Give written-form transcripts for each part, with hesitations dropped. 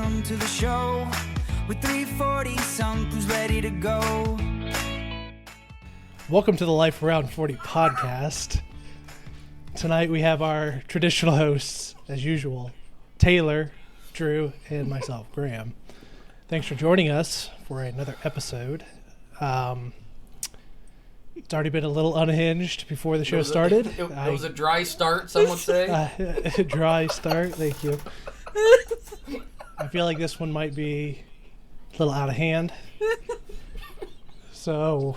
Welcome to the show with 340 something's ready to go. Welcome to the Life Around 40 podcast. Tonight we have our traditional hosts, as usual, Taylor, Drew, and myself, Graham. Thanks for joining us for another episode. It's already been a little unhinged before the show started. It was a dry start, some would say. Dry start, thank you. I feel like this one might be a little out of hand. So,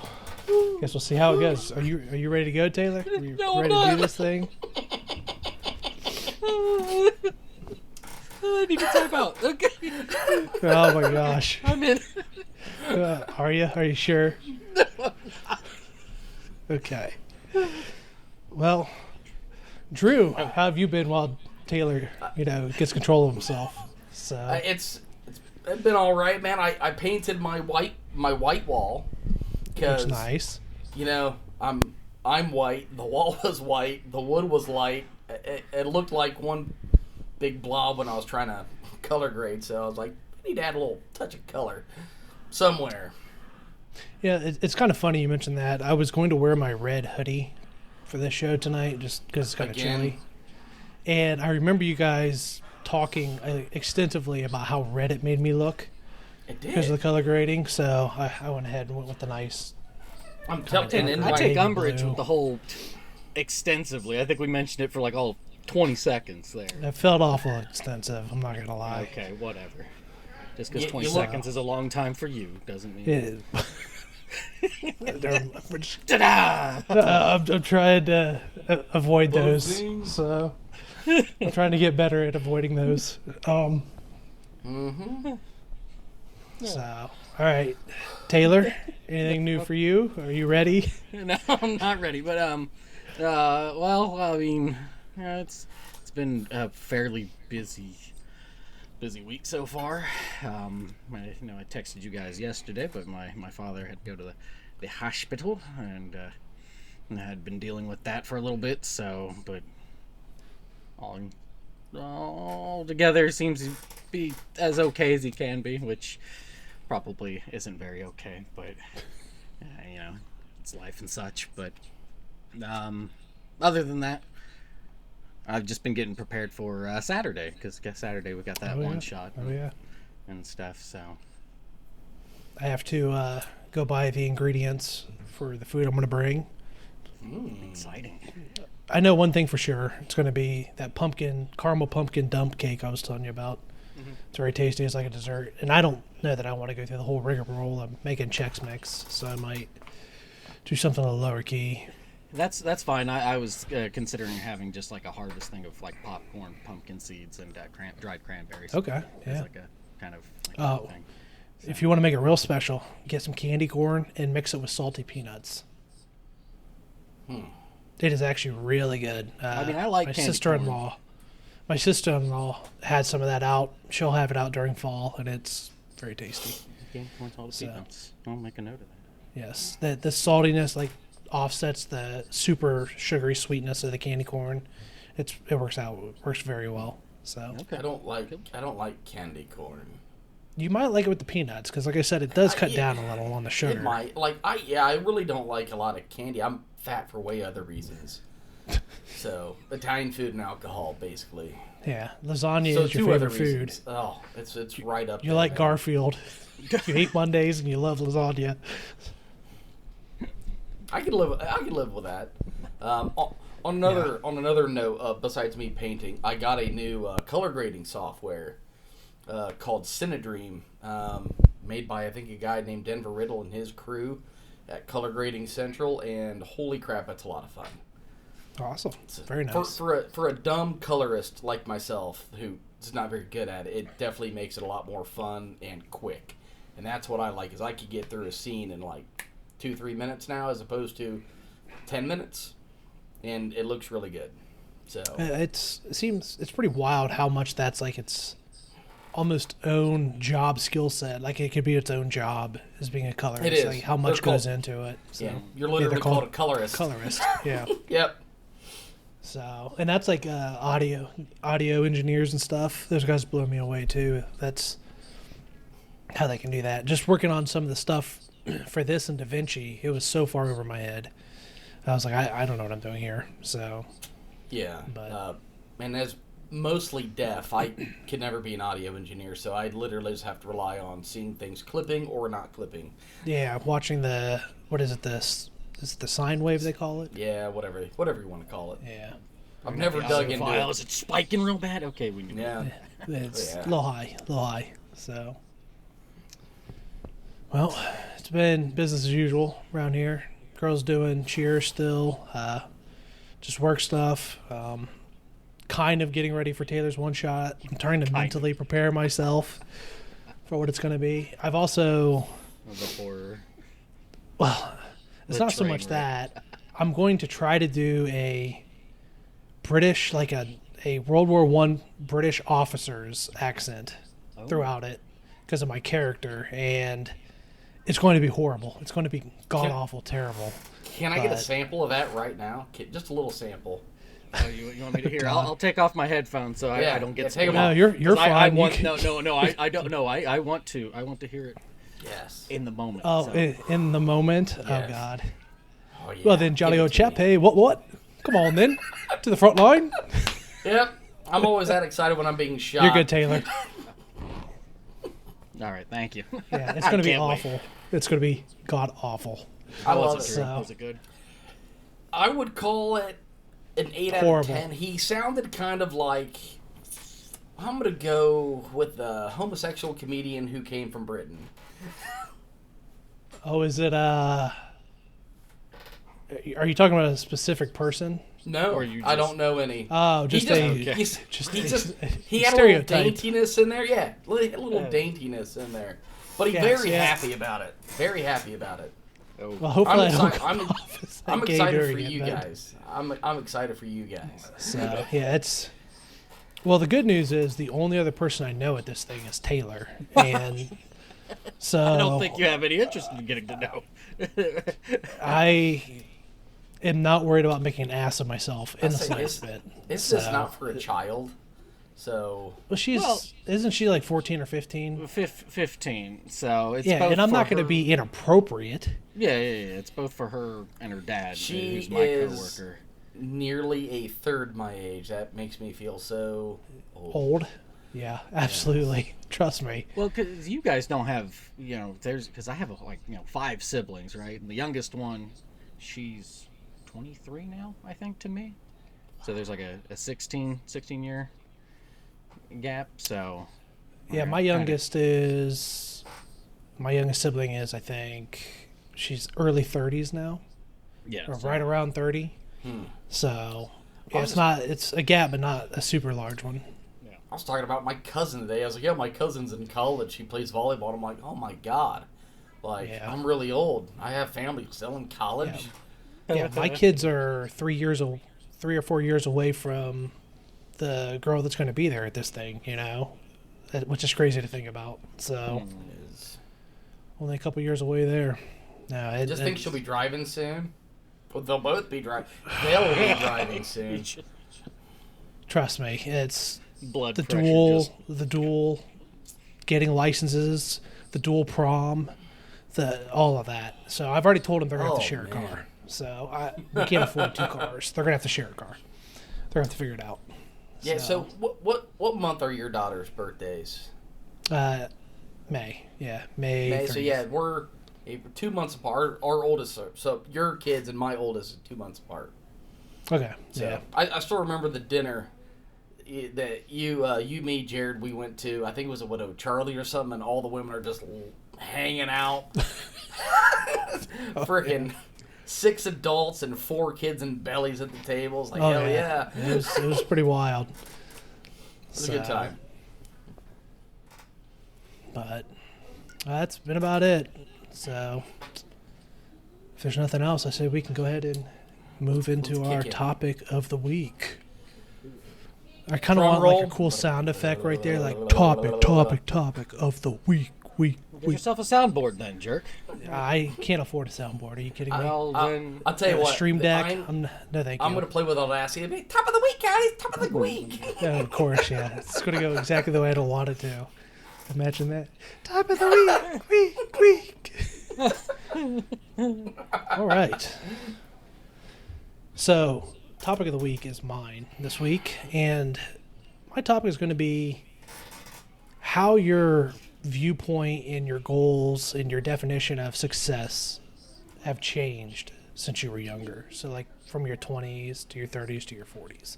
guess we'll see how it goes. Are you ready to go, Taylor? Are you ready to do this thing? I need to type out. Okay. Oh my gosh. I'm in. Are you? Are you sure? No. Okay. Well, Drew, how have you been while Taylor, gets control of himself? So It's been all right, man. I painted my white wall because looks nice. I'm white. The wall was white. The wood was light. It looked like one big blob when I was trying to color grade. So I was like, I need to add a little touch of color somewhere. Yeah, it's kind of funny you mentioned that. I was going to wear my red hoodie for this show tonight just because it's kind of chilly. And I remember you guys talking extensively about how red it made me look. It did. Because of the color grading. So I went ahead and went with the nice. I'm telling you, I take umbrage blue. with the whole extensively. I think we mentioned it for like all 20 seconds there. It felt awful extensive, I'm not going to lie. Okay, whatever. Just because You 20 look- seconds is a long time for you doesn't mean... It, Ta-da! I'm trying to avoid those. So I'm trying to get better at avoiding those. So, all right. Taylor, anything new for you? Are you ready? No, I'm not ready, but well, I mean, it's been a fairly busy week so far. I texted you guys yesterday, but my father had to go to the hospital, and I had been dealing with that for a little bit. So, but all together seems to be as okay as he can be, which probably isn't very okay, but it's life and such. But other than that, I've just been getting prepared for Saturday, because Saturday we got that one shot and stuff. So I have to go buy the ingredients for the food I'm going to bring. Exciting. I know one thing for sure. It's going to be that caramel pumpkin dump cake I was telling you about. Mm-hmm. It's very tasty. It's like a dessert. And I don't know that I want to go through the whole rigmarole of making Chex Mix, so I might do something a little lower key. That's fine. I was considering having just like a harvest thing of like popcorn, pumpkin seeds, and dried cranberries. Okay, yeah. It's like a kind of thing. So. If you want to make it real special, get some candy corn and mix it with salty peanuts. It is actually really good. I mean, I like my candy sister-in-law. corn. My sister-in-law had some of that out. She'll have it out during fall, and it's very tasty. Candy corn, salted peanuts. I'll make a note of that. Yes, the saltiness offsets the super sugary sweetness of the candy corn. It works very well. So Okay. I don't like candy corn. you might like it with the peanuts because, like I said, it does cut down a little on the sugar. It might. I really don't like a lot of candy. I'm fat for way other reasons. So Italian food and alcohol, basically. Yeah, lasagna So is your two other favorite food. reasons. Oh, it's right up. You there, like man. Garfield. You hate Mondays and you love lasagna. I could live with that. On another note, besides me painting, I got a new color grading software called Cinedream, made by I think a guy named Denver Riddle and his crew at Color Grading Central, and holy crap, it's a lot of fun. Awesome, very nice. For a dumb colorist like myself who's not very good at it, it definitely makes it a lot more fun and quick. And that's what I like, is I could get through a scene in like 2-3 minutes now as opposed to 10 minutes, and it looks really good. So it's pretty wild how much that's like its almost own job skill set. Like it could be its own job as being a colorist. It is. Like how much goes into it. So, yeah, you're literally they're called a colorist. Colorist, yeah. Yep. So, and that's like audio engineers and stuff. Those guys blow me away too. That's how they can do that. Just working on some of the stuff for this and DaVinci, it was so far over my head. I was like, I don't know what I'm doing here. So, Yeah. But- And as mostly deaf, I could never be an audio engineer, so I literally just have to rely on seeing things clipping or not clipping. yeah, watching what is it, is it the sine wave they call it? Yeah, whatever you want to call it. Yeah. I've never The dug audio into file, it. is it spiking real bad? Okay, we can. Yeah. It's Yeah. a little high. So, well, it's been business as usual around here. Girls doing cheer still, just work stuff. Kind of getting ready for Taylor's one shot. I'm trying to mentally prepare myself for what it's going to be. I've also, Before. well, it's The not so train much wreck. that. I'm going to try to do a British, like a World War One British officer's accent throughout it because of my character, and it's going to be horrible. It's going to be god awful, terrible. Can I get a But- sample of that right now? Just a little sample. Oh, you want me to hear? I'll take off my headphones so Yeah, I don't get. yeah, take 'em spoiled. off. No, you're 'Cause fine. I You want, can- no, I don't know. I want to hear it Yes. in the moment. Oh, so. in the moment. Yes. Oh God. Oh, yeah. Well then, Jolly Give it old to chap. me. Hey, what? Come on then, to the front line. Yep. I'm always that excited when I'm being shot. You're good, Taylor. All right, thank you. Yeah, it's going to be can't wait. awful. It's going to be god awful. I How love was it. it? So- Was it good? I would call it an 8 out Horrible. of 10. He sounded kind of like... I'm going to go with the homosexual comedian who came from Britain. Oh, is it? Are you talking about a specific person? No, Or you I just- don't know any. Oh, He just just, a he's, just he a- just a he had a little stereotype. daintiness in there. Yeah, a little daintiness in there. But he's Yes, very yes. happy about it. Very happy about it. Oh, Well, hopefully I'm I don't excited. come off as that I'm gay excited during for it, you but- guys. I'm excited for you guys. So yeah, it's. Well, the good news is the only other person I know at this thing is Taylor, and so I don't think you have any interest in getting to know. I am not worried about making an ass of myself in the say, slightest bit. This is So- not for a child. So Well, isn't she like 14 or 15? 15. So it's Yeah, both and I'm for not going to her- be inappropriate. Yeah. It's both for her and her dad, She who's my is- coworker. nearly a third my age. That makes me feel so old. Old. Yeah, absolutely. Trust me. Well, because you guys don't have, because I have 5 siblings, right? And the youngest one, she's 23 now, I think, to me. So there's like a 16 year gap. So Yeah, my youngest sibling is, I think, she's early 30s now, yeah, or so- right around 30. So yeah, it's a gap, but not a super large one. I was talking about my cousin today. I was like, yeah, my cousin's in college. He plays volleyball. I'm like, oh my God. Like, Yeah. I'm really old. I have family still in college. Yeah, my kids are 3 or 4 years away from the girl that's going to be there at this thing, which is crazy to think about. So only a couple years away there. No, I just think she'll be driving soon. Well, they'll both be driving. They'll be driving soon. Trust me, it's blood the pressure dual getting licenses, the dual prom, all of that. So I've already told them they're gonna have to Oh, share a man. car. So we can't afford 2 cars. They're gonna have to share a car. They're gonna have to figure it out. Yeah, so what month are your daughter's birthdays? May. Yeah, May. So 30th. yeah, we're 2 months apart. Our oldest, so your kids and my oldest are 2 months apart. Okay. So Yeah. I still remember the dinner that you, me, Jared, we went to. I think it was a Charlie or something, and all the women are just hanging out. Freaking 6 adults and 4 kids and bellies at the tables. Like, Oh, hell yeah. It was pretty wild. It was a good time. But that's been about it. So if there's nothing else, I say we can go ahead and move into Let's our kick it. topic of the week. I kind of Drum want like roll. a cool sound effect right there, like topic of the week. Get yourself a soundboard then, jerk. I can't afford a soundboard. Are you kidding me? Well, then... I'll tell you what. Stream Deck? No, thank you. I'm going to play with Audacity. It'll be top of the week, guys. Top of the week. Yeah, of course, yeah. It's going to go exactly the way I don't want it to. Imagine that. Top of the week. All right. So, topic of the week is mine this week. And my topic is going to be how your viewpoint and your goals and your definition of success have changed since you were younger. So like from your 20s to your 30s to your 40s.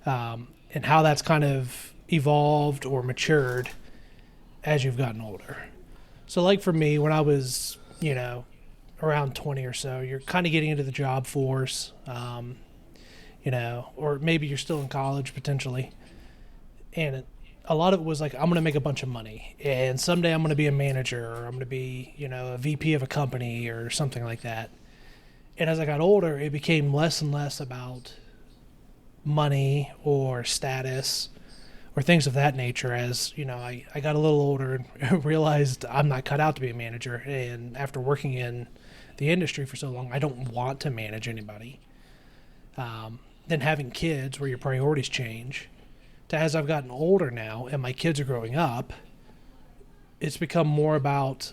And how that's kind of evolved or matured as you've gotten older. So like for me, when I was, around 20 or so, you're kind of getting into the job force, or maybe you're still in college potentially. And a lot of it was like, I'm going to make a bunch of money, and someday I'm going to be a manager, or I'm going to be, a VP of a company or something like that. And as I got older, it became less and less about money or status or things of that nature. As, I got a little older and realized I'm not cut out to be a manager. And after working in the industry for so long, I don't want to manage anybody. Then having kids where your priorities change. To as I've gotten older now and my kids are growing up, it's become more about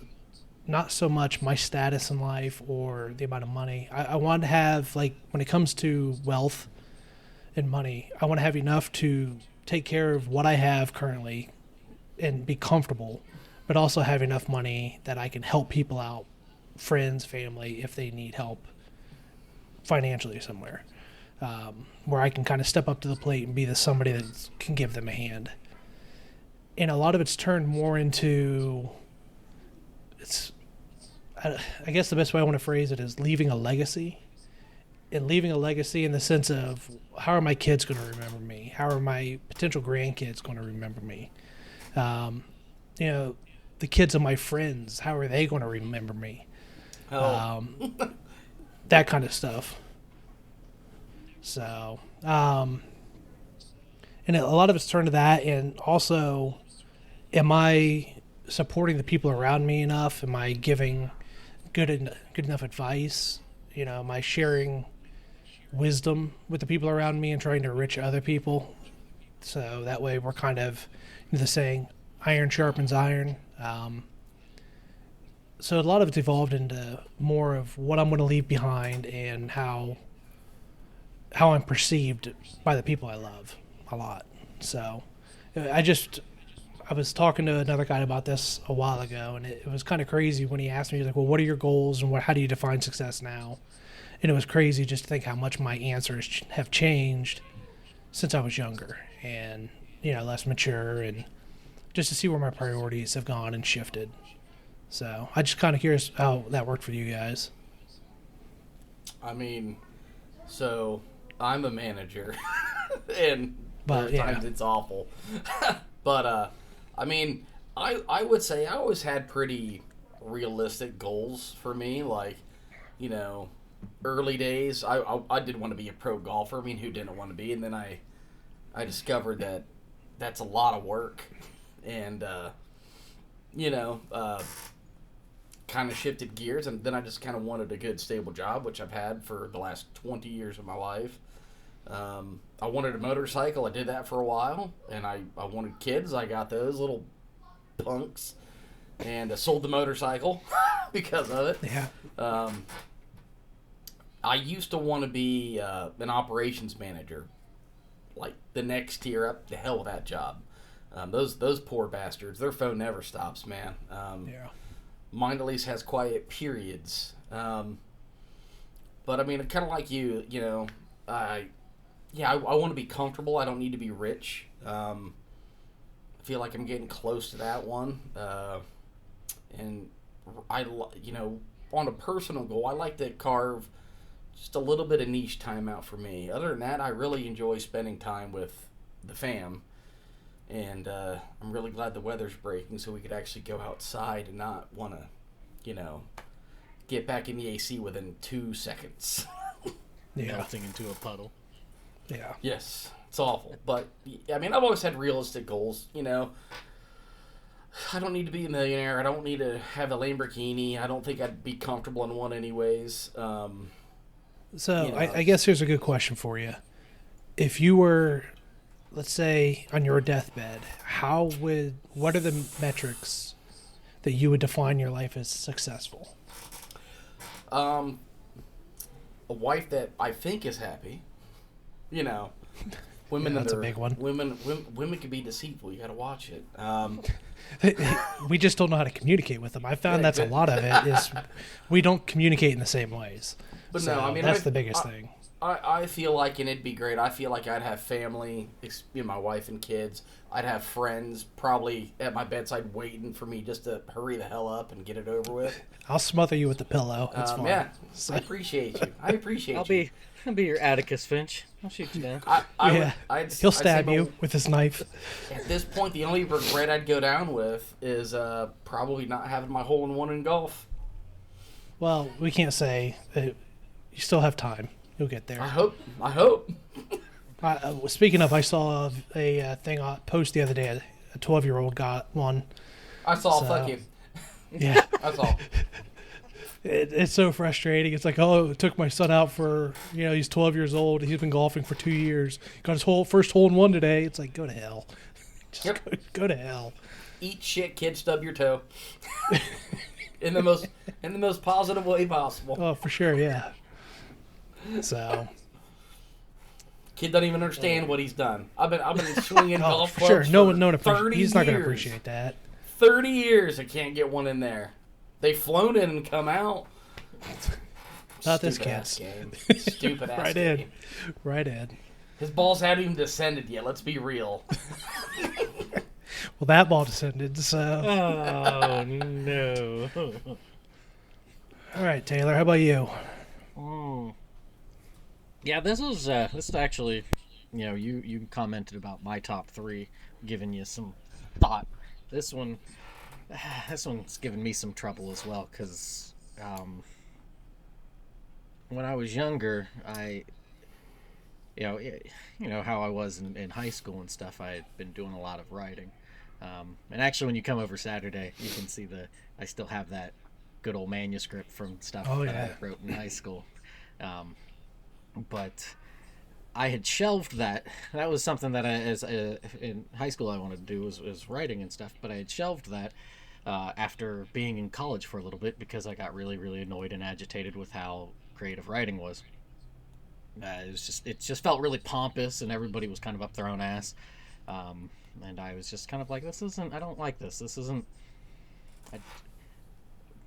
not so much my status in life or the amount of money. I want to have, like, when it comes to wealth and money, I want to have enough to take care of what I have currently and be comfortable, but also have enough money that I can help people out, friends, family, if they need help financially somewhere. Where I can kind of step up to the plate and be somebody that can give them a hand. And a lot of it's turned more into, I guess the best way I want to phrase it is leaving a legacy. And leaving a legacy in the sense of, how are my kids going to remember me? How are my potential grandkids going to remember me? The kids of my friends, how are they going to remember me? That kind of stuff. So, and a lot of it's turned to that, and also, am I supporting the people around me enough? Am I giving good enough advice? Am I sharing wisdom with the people around me and trying to enrich other people? So that way we're kind of the saying, iron sharpens iron. So a lot of it's evolved into more of what I'm going to leave behind and how I'm perceived by the people I love a lot. So I was talking to another guy about this a while ago, and it was kind of crazy when he asked me, he was like, well, what are your goals and how do you define success now? And it was crazy just to think how much my answers have changed since I was younger and, less mature, and just to see where my priorities have gone and shifted. So I just kind of curious how that worked for you guys. I mean, so I'm a manager, and But, times it's awful. But I mean, I would say I always had pretty realistic goals for me. Like, early days, I did want to be a pro golfer. I mean, who didn't want to be? And then I discovered that that's a lot of work, and kind of shifted gears, and then I just kind of wanted a good stable job, which I've had for the last 20 years of my life. I wanted a motorcycle. I did that for a while, and I wanted kids. I got those little punks, and I sold the motorcycle because of it. Yeah. I used to want to be an operations manager, like the next tier up. The hell with that job. Those poor bastards. Their phone never stops, man. Yeah. Mine at least has quiet periods. But I mean, kind of like you, I want to be comfortable. I don't need to be rich. I feel like I'm getting close to that one. And on a personal goal, I like to carve just a little bit of niche time out for me. Other than that, I really enjoy spending time with the fam. And I'm really glad the weather's breaking so we could actually go outside and not want to, get back in the AC within 2 seconds. Yeah. Melting into a puddle. Yeah. Yes, it's awful. But, I mean, I've always had realistic goals, I don't need to be a millionaire. I don't need to have a Lamborghini. I don't think I'd be comfortable in one anyways. So You know. I guess here's a good question for you. If you were, let's say, on your deathbed, what are the metrics that you would define your life as successful? A wife that I think is happy. You know, women Yeah, that's that a are big one. Women can be deceitful. You got to watch it. We just don't know how to communicate with them. I found Yeah, that's a lot of it is we don't communicate in the same ways. But So no, I mean that's the biggest thing. I feel like, and it'd be great. I feel like I'd have family, my wife and kids. I'd have friends probably at my bedside waiting for me just to hurry the hell up and get it over with. I'll smother you with the pillow. It's fine. Yeah, So- I appreciate you. I appreciate I'll you. be your Atticus Finch. I'll shoot you down. Yeah, he'll I'd say stab you with his knife. At this point, the only regret I'd go down with is probably not having my hole-in-one in golf. Well, we can't say. You still have time. You'll get there. I hope. Speaking of, I saw a thing post the other day. A 12-year-old got one. I saw. So- Fuck you. Yeah, That's all. it's so frustrating. It's like, oh, took my son out for, he's 12 years old. He's been golfing for 2 years. Got his first hole in one today. It's like, go to hell. Just Yep. go to hell. Eat shit, kid. Stub your toe. in the most positive way possible. Oh, for sure, yeah. So, Kid doesn't even understand what he's done. I've been swinging oh, golf for sure. clubs No for one, no one 30 he's not going to years. appreciate that. 30 years. I can't get one in there. They've flown in and come out. Not this Stupid kid. ass game. Stupid ass Right game. in. Right in. His balls haven't even descended yet. Let's be real. Well, that ball descended, so. Oh no. All right, Taylor, how about you? Yeah, this is actually, you commented about my top 3, giving you some thought. This one's given me some trouble as well, because when I was younger, you know how I was in high school and stuff. I had been doing a lot of writing, and actually, when you come over Saturday, you can see I still have that good old manuscript from stuff Oh, that yeah. I wrote in high school. But I had shelved that. That was something that in high school I wanted to do was writing and stuff. But I had shelved that after being in college for a little bit because I got really, really annoyed and agitated with how creative writing was. It just felt really pompous, and everybody was kind of up their own ass. And I was just kind of like, I don't like this. This isn't.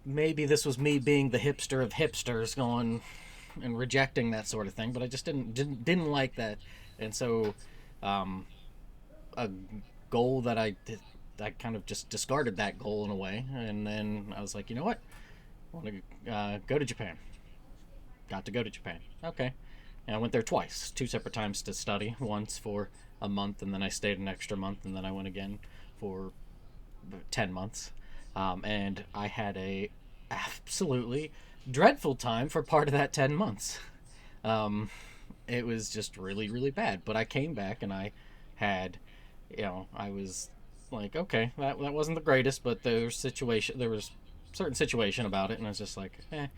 Maybe this was me being the hipster of hipsters, going and rejecting that sort of thing, but I just didn't like that. And so a goal that I kind of just discarded that goal in a way, and then I was like, you know what, I want to go to Japan. Got to go to Japan. Okay. And I went there twice, 2 separate times to study, once for a month, and then I stayed an extra month, and then I went again for 10 months. And I had a absolutely dreadful time for part of that 10 months. It was just really, really bad. But I came back and I had, I was like, okay, that wasn't the greatest, but there was certain situation about it, and I was just like, I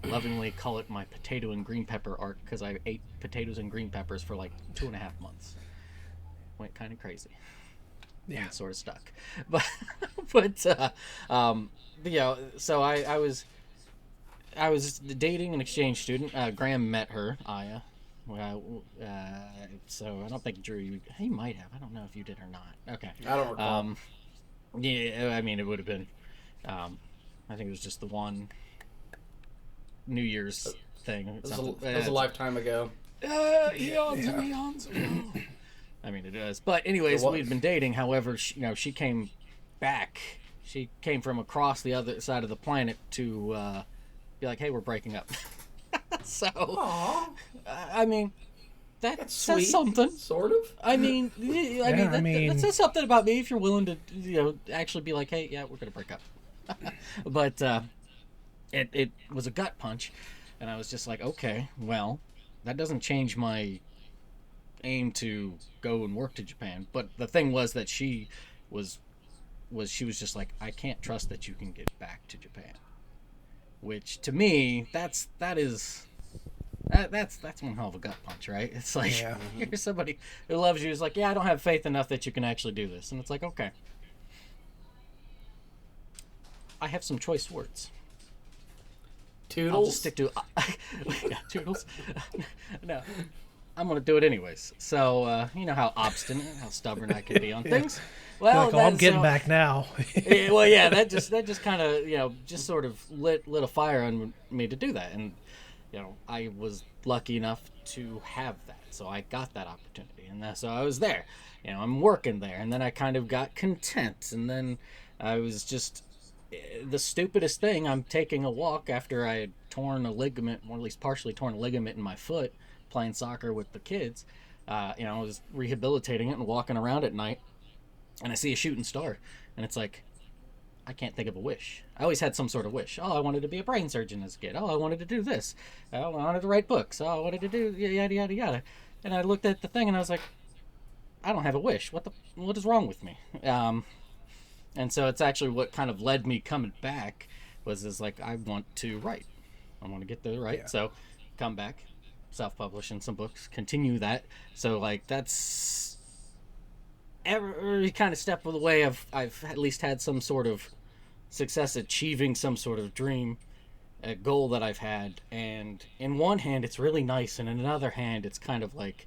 lovingly call it my potato and green pepper arc, because I ate potatoes and green peppers for like 2.5 months. Went kind of crazy. Yeah, sort of stuck, but so I was dating an exchange student. Graham met her, Aya. So I don't think Drew. He might have. I don't know if you did or not. Okay. I don't recall. Yeah, I mean it would have been. I think it was just the one New Year's thing. It was a lifetime ago. Eons and eons ago. I mean, it is. But anyways, we'd been dating. However, she came back. She came from across the other side of the planet to be like, hey, we're breaking up. So, I mean, that says Sweet, something. Sort of. I mean, that says something about me if you're willing to, actually be like, hey, yeah, we're going to break up. But it was a gut punch. And I was just like, okay, well, that doesn't change my aim to go and work to Japan. But the thing was that she was just like, I can't trust that you can get back to Japan. Which to me, that's one hell of a gut punch, right? It's like, here's somebody who loves you is like, yeah, I don't have faith enough that you can actually do this. And it's like, okay, I have some choice words. Toodles? I'll just stick to yeah, toodles. No, I'm gonna do it anyways. So you know how obstinate, how stubborn I can be on things. Well, like, I'm getting back now. Well, yeah, that just kind of just sort of lit a fire on me to do that, and I was lucky enough to have that, so I got that opportunity, and so I was there. I'm working there, and then I kind of got content, and then I was just the stupidest thing. I'm taking a walk after I had torn a ligament, or at least partially torn a ligament in my foot, playing soccer with the kids. I was rehabilitating it and walking around at night, and I see a shooting star, and it's like, I can't think of a wish. I always had some sort of wish. Oh, I wanted to be a brain surgeon as a kid. Oh, I wanted to do this. Oh, I wanted to write books. Oh, I wanted to do yada yada yada. And I looked at the thing and I was like, I don't have a wish. What is wrong with me? And so it's actually what kind of led me coming back is like, I want to write. I want to get to write. Yeah. So come back, self-publishing some books, continue that. So like that's every kind of step of the way I've at least had some sort of success achieving some sort of dream, a goal that I've had. And in one hand it's really nice, and in another hand it's kind of like,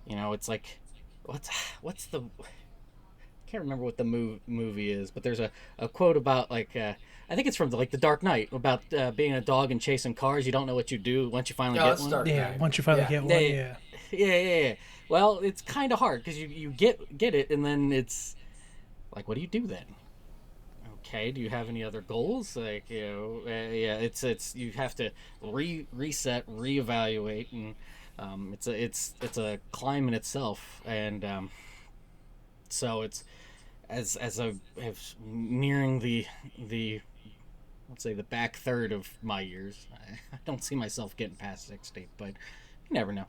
it's like, what's the, I can't remember what the movie is, but there's a quote about like I think it's from the Dark Knight, about being a dog and chasing cars. You don't know what you do once you finally get one. Yeah, once you finally get one. Yeah. Well, it's kind of hard because you get it, and then it's like, what do you do then? Okay, do you have any other goals? Like, it's you have to reset, reevaluate, and it's a climb in itself, and so it's as I have nearing the let's say the back third of my years. I don't see myself getting past 60, but you never know.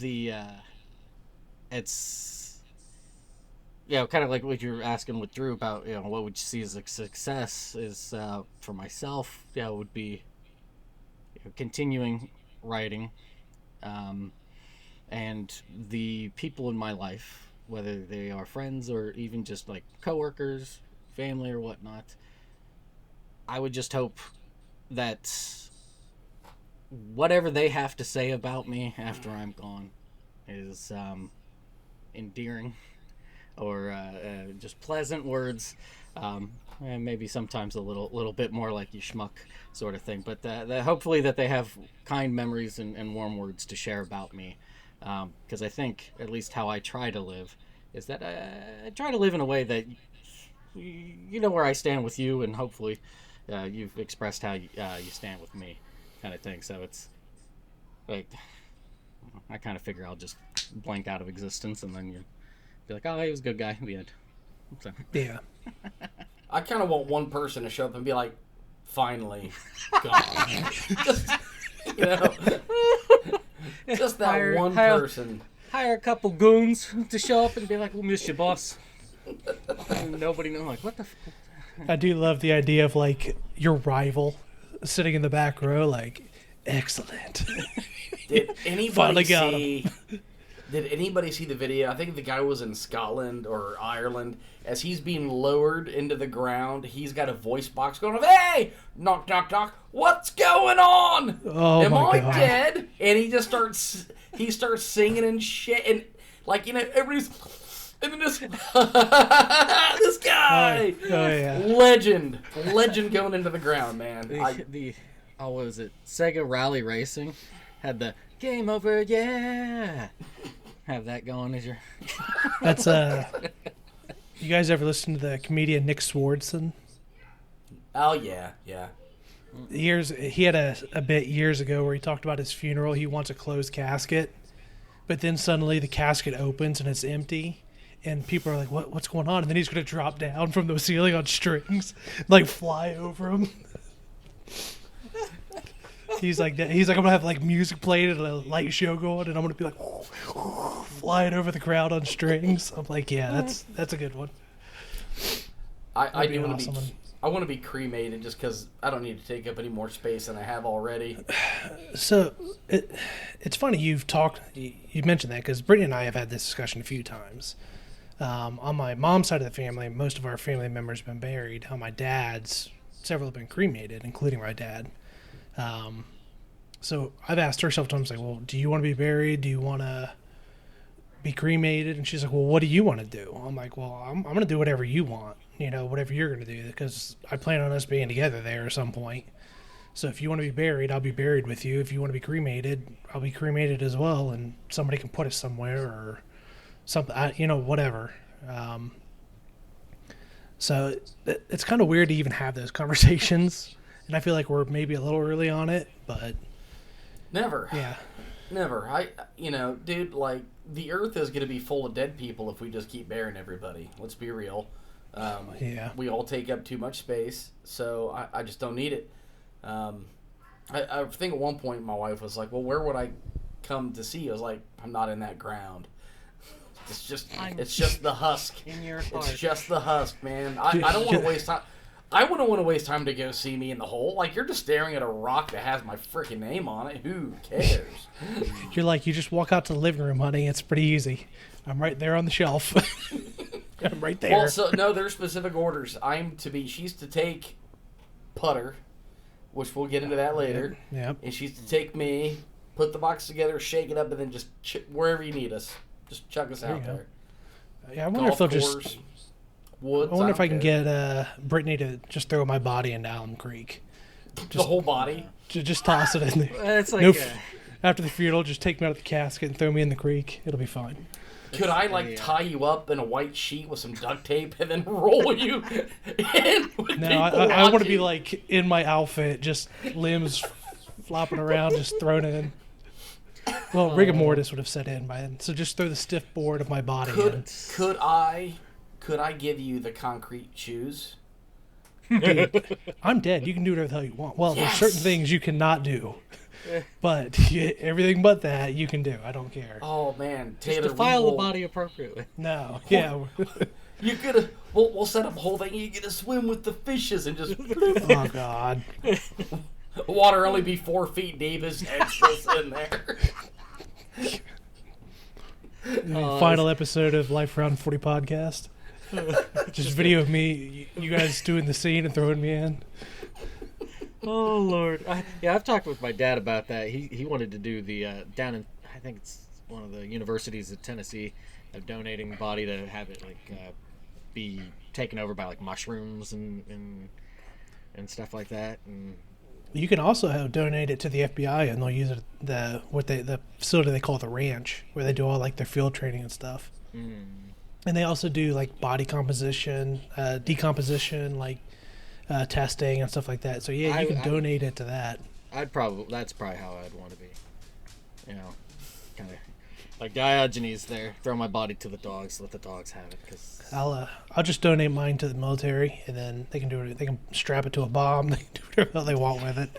It's kind of like what you're asking with Drew about, what would you see as a success is, for myself, would be continuing writing, and the people in my life, whether they are friends or even just like coworkers, family or whatnot, I would just hope that whatever they have to say about me after I'm gone is endearing, or just pleasant words, and maybe sometimes a little bit more like you schmuck sort of thing, but hopefully that they have kind memories and warm words to share about me, because I think at least how I try to live is that I try to live in a way that you know where I stand with you, and hopefully you've expressed how you stand with me, kind of thing. So it's like, I kind of figure I'll just blank out of existence, and then you be like, oh, he was a good guy. The end. So. Yeah. I kind of want one person to show up and be like, finally, gone. Just, just that one person. Hire a couple goons to show up and be like, we'll miss you, boss. And nobody knows, like, what the f-? I do love the idea of like your rival sitting in the back row, like, excellent. Did anybody see the video? I think the guy was in Scotland or Ireland. As he's being lowered into the ground, he's got a voice box going, hey, knock, knock, knock, what's going on? Oh, Am I God. dead? And he just starts singing and shit, and like, everybody's, and then this this guy, legend going into the ground, man. What was it? Sega Rally Racing had the game over, yeah. Have that going as your. That's You guys ever listen to the comedian Nick Swardson? Oh yeah. He had a bit years ago where he talked about his funeral. He wants a closed casket, but then suddenly the casket opens and it's empty, and people are like, "What's going on?" And then he's going to drop down from the ceiling on strings, like fly over him. He's like that. He's like, I'm gonna have like music playing and a light show going, and I'm gonna be like flying over the crowd on strings. I'm like, yeah, that's a good one. I do want awesome. to be. I want to be cremated just because I don't need to take up any more space than I have already. So it's funny you mentioned that because Brittany and I have had this discussion a few times. On my mom's side of the family, most of our family members have been buried. On my dad's, several have been cremated, including my dad. So I've asked her several times, like, well, do you want to be buried? Do you want to be cremated? And she's like, well, what do you want to do? I'm like, well, I'm going to do whatever you want, whatever you're going to do, because I plan on us being together there at some point. So if you want to be buried, I'll be buried with you. If you want to be cremated, I'll be cremated as well, and somebody can put us somewhere or something, whatever. So it's kind of weird to even have those conversations, and I feel like we're maybe a little early on it, but Never. yeah. Never. Dude, like, the earth is going to be full of dead people if we just keep burying everybody. Let's be real. Yeah. We all take up too much space, so I just don't need it. I think at one point my wife was like, well, where would I come to see you? I was like, I'm not in that ground. It's just the husk. In your heart. It's just the husk, man. I don't want to waste time. I wouldn't want to waste time to go see me in the hole. Like, you're just staring at a rock that has my freaking name on it. Who cares? You're like, you just walk out to the living room, honey. It's pretty easy. I'm right there on the shelf. I'm right there. Well, so, no, there's specific orders. She's to take Putter, which we'll get into that later. Yep. And she's to take me, put the box together, shake it up, and then just wherever you need us. Just chuck us out there. Yeah, I wonder if they'll Course, just... woods, I wonder if I can care. get Brittany to just throw my body into Alum Creek. The whole body? Just toss it in there. It's like After the funeral, just take me out of the casket and throw me in the creek. It'll be fine. Could I, tie you up in a white sheet with some duct tape and then roll you in? No, I want to be, like, in my outfit, just limbs flopping around, just thrown in. Well, rigor mortis would have set in by then. So just throw the stiff board of my body in. Could I give you the concrete shoes? Dude, I'm dead. You can do whatever the hell you want. Well, Yes! there's certain things you cannot do. But everything but that, you can do. I don't care. Oh, man. just Taylor, defile the body appropriately. No. Yeah. You could we'll set up a whole thing. You get to swim with the fishes and just Oh, God. water only be 4 feet deep is extras in there. Final episode of Life Around 40 podcast. Just video of me, you guys doing the scene and throwing me in. Oh Lord! I've talked with my dad about that. He wanted to do the down in, I think it's one of the universities of Tennessee, of donating the body to have it be taken over by like mushrooms and stuff like that. And You can also donate it to the FBI, and they'll use it the facility they call the ranch, where they do all like their field training and stuff. And they also do like body composition, decomposition, like testing and stuff like that. So yeah, you can donate it to that. that's probably how I'd want to be. Kind of like Diogenes there. Throw my body to the dogs, let the dogs have it. Cause I'll just donate mine to the military, and then they can do it. They can strap it to a bomb. They can do whatever the hell they want with it.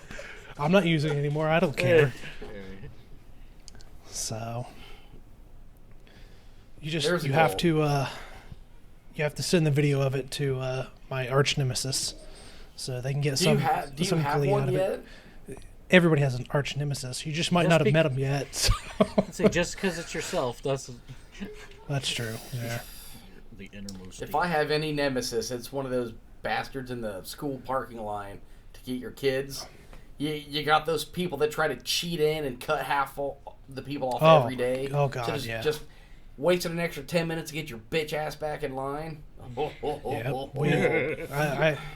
I'm not using it anymore. I don't care. So you have to send the video of it to my arch nemesis, so they can get Do you some have glee one out of yet? it. Everybody has an arch nemesis. You just might not have met him yet. So. See, just because it's yourself doesn't. That's true. Yeah. The innermost. If I have any nemesis, it's one of those bastards in the school parking line to get your kids. You got those people that try to cheat in and cut half the people off every day. Oh God, yeah. Just wasting an extra 10 minutes to get your bitch ass back in line.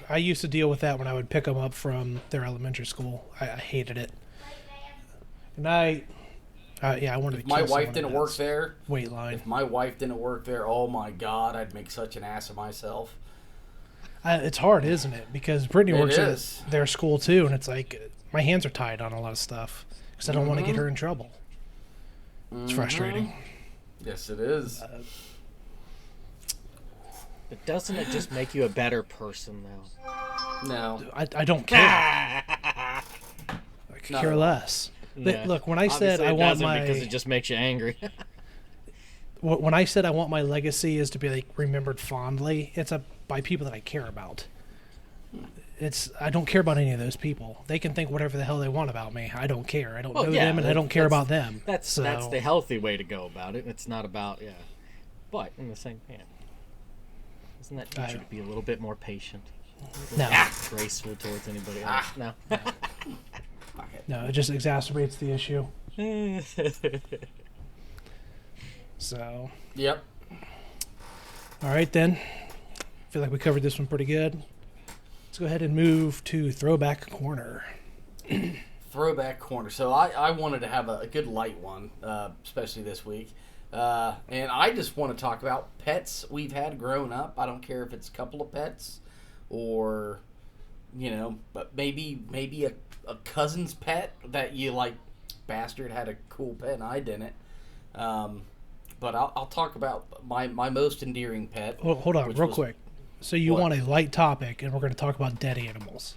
I used to deal with that when I would pick them up from their elementary school. I hated it. And I wanted to kill My wife someone didn't in work that there. Wait line. If my wife didn't work there, oh my God, I'd make such an ass of myself. It's hard, isn't it? Because Brittany works is. at their school too, and it's like my hands are tied on a lot of stuff because I don't want to get her in trouble. It's frustrating. Yes, it is. But doesn't it just make you a better person, though? No. I don't care. Like, Not care at all. less. Yeah. Look, when I said Obviously I it want doesn't my because it just makes you angry. when I said I want my legacy is to be like remembered fondly, it's by people that I care about. I don't care about any of those people. They can think whatever the hell they want about me. I don't care. I don't know them, and I don't care about them. That's the healthy way to go about it. It's not about But in the same doesn't that teach you to be a little bit more patient? No. Graceful towards anybody else? No. No, it just exacerbates the issue. So. Yep. All right then. I feel like we covered this one pretty good. Let's go ahead and move to Throwback Corner. Throwback Corner. So I wanted to have a good light one, especially this week. And I just want to talk about pets we've had growing up. I don't care if it's a couple of pets or, but maybe a cousin's pet that you like, bastard had a cool pet and I didn't. But I'll talk about my most endearing pet. Oh, hold on, real quick. So you What? want a light topic, and we're going to talk about dead animals.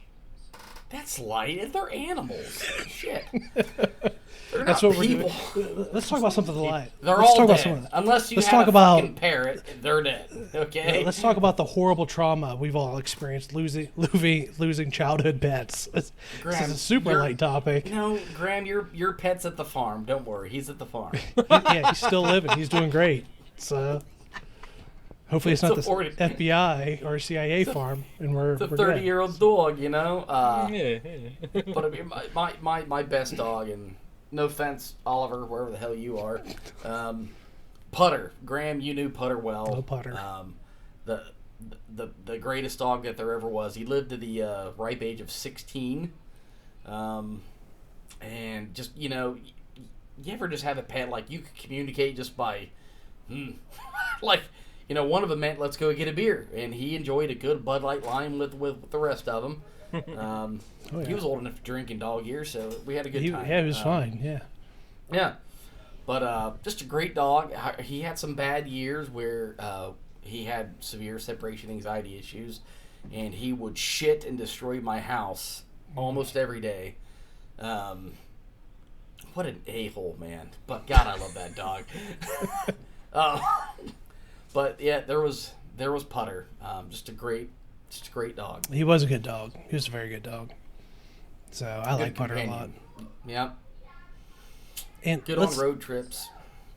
That's light. They're animals. Shit. They're That's not what people. we're doing. Let's talk about something light. They're Let's all talk about dead. something. Unless you Let's have talk a about- fucking parrot, they're dead. Okay? Let's talk about the horrible trauma we've all experienced losing childhood pets. This Graham, is a super you're- light topic. Graham, your pet's at the farm. Don't worry. He's at the farm. Yeah, he's still living. He's doing great. So hopefully it's not the Supported. FBI or CIA farm, and we're It's a we're 30-year-old dog, But Yeah. I mean, my best dog, and no offense, Oliver, wherever the hell you are, Putter. Graham, you knew Putter well. Oh, Putter. The greatest dog that there ever was. He lived to the ripe age of 16. And just, you ever just have a pet like you could communicate just by, like, one of them meant let's go get a beer, and he enjoyed a good Bud Light Lime with the rest of them. yeah. He was old enough to drink in dog years, so we had a good time. Yeah, it was fine. Yeah. Yeah, but just a great dog. He had some bad years where he had severe separation anxiety issues, and he would shit and destroy my house almost every day. What an a-hole, man. But God, I love that dog. But yeah, there was Putter. Just a great dog. He was a good dog. He was a very good dog. So I Good like Putter a lot. companion. Yeah, And good on road trips.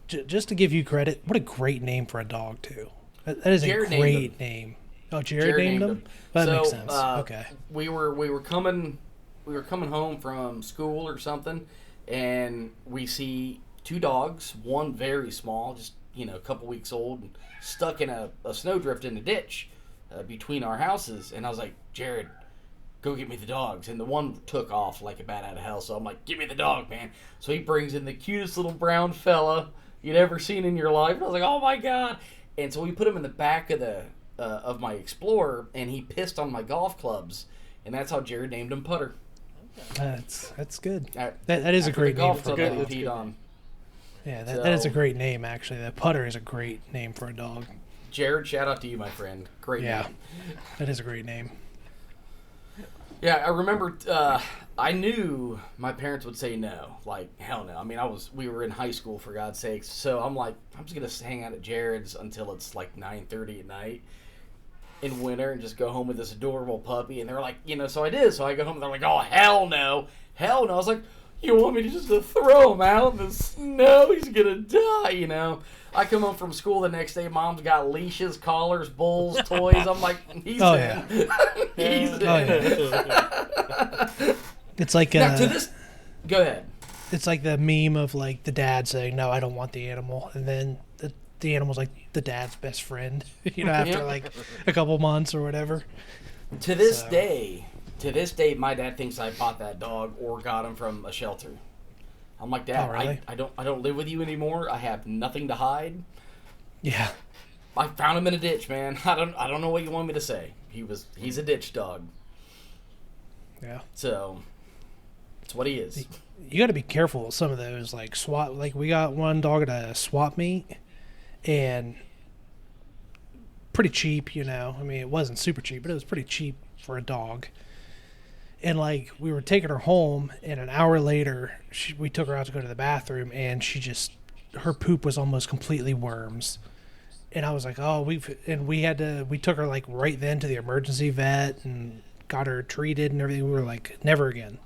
Just to give you credit, what a great name for a dog too. That is Jared a named great him. name. Oh, Jared named him. That So, makes sense. Okay. We were coming home from school or something, and we see two dogs. One very small, just a couple weeks old, stuck in a snowdrift in a ditch between our houses. And I was like, Jared, go get me the dogs. And the one took off like a bat out of hell. So I'm like, give me the dog, man. So he brings in the cutest little brown fella you'd ever seen in your life. And I was like, oh my God. And so we put him in the back of my Explorer, and he pissed on my golf clubs. And that's how Jared named him Putter. That's good. That is a great name golf for a club that dog. he peed on. Yeah, that is a So- great name actually. That Putter is a great name for a dog. Jared, shout out to you, my friend. Great Yeah, name. that is a great name. Yeah, I remember. I knew my parents would say no. Like hell no. I mean, we were in high school, for God's sakes. So I'm like, I'm just gonna hang out at Jared's until it's like 9:30 at night in winter and just go home with this adorable puppy. And they're like, so I did. So I go home and they're like, oh hell no, hell no. I was like, you want me to just throw him out in the snow? He's gonna die, I come home from school the next day. Mom's got leashes, collars, bowls, toys. I'm like, he's Oh, in. He's in. yeah. It's like Now, to this, go ahead. it's like the meme of like the dad saying, "No, I don't want the animal," and then the animal's like the dad's best friend. After Yeah. like a couple months or whatever. To this So- day, my dad thinks I bought that dog or got him from a shelter. I'm like, Dad, Oh, really? I don't live with you anymore. I have nothing to hide. Yeah. I found him in a ditch, man. I don't know what you want me to say. He's a ditch dog. Yeah. So that's what he is. You got to be careful with some of those like swap. Like we got one dog at a swap meet, and pretty cheap. I mean, it wasn't super cheap, but it was pretty cheap for a dog. And like we were taking her home, and an hour later, we took her out to go to the bathroom, and her poop was almost completely worms. And I was like, oh, we took her like right then to the emergency vet and got her treated and everything. We were like, never again.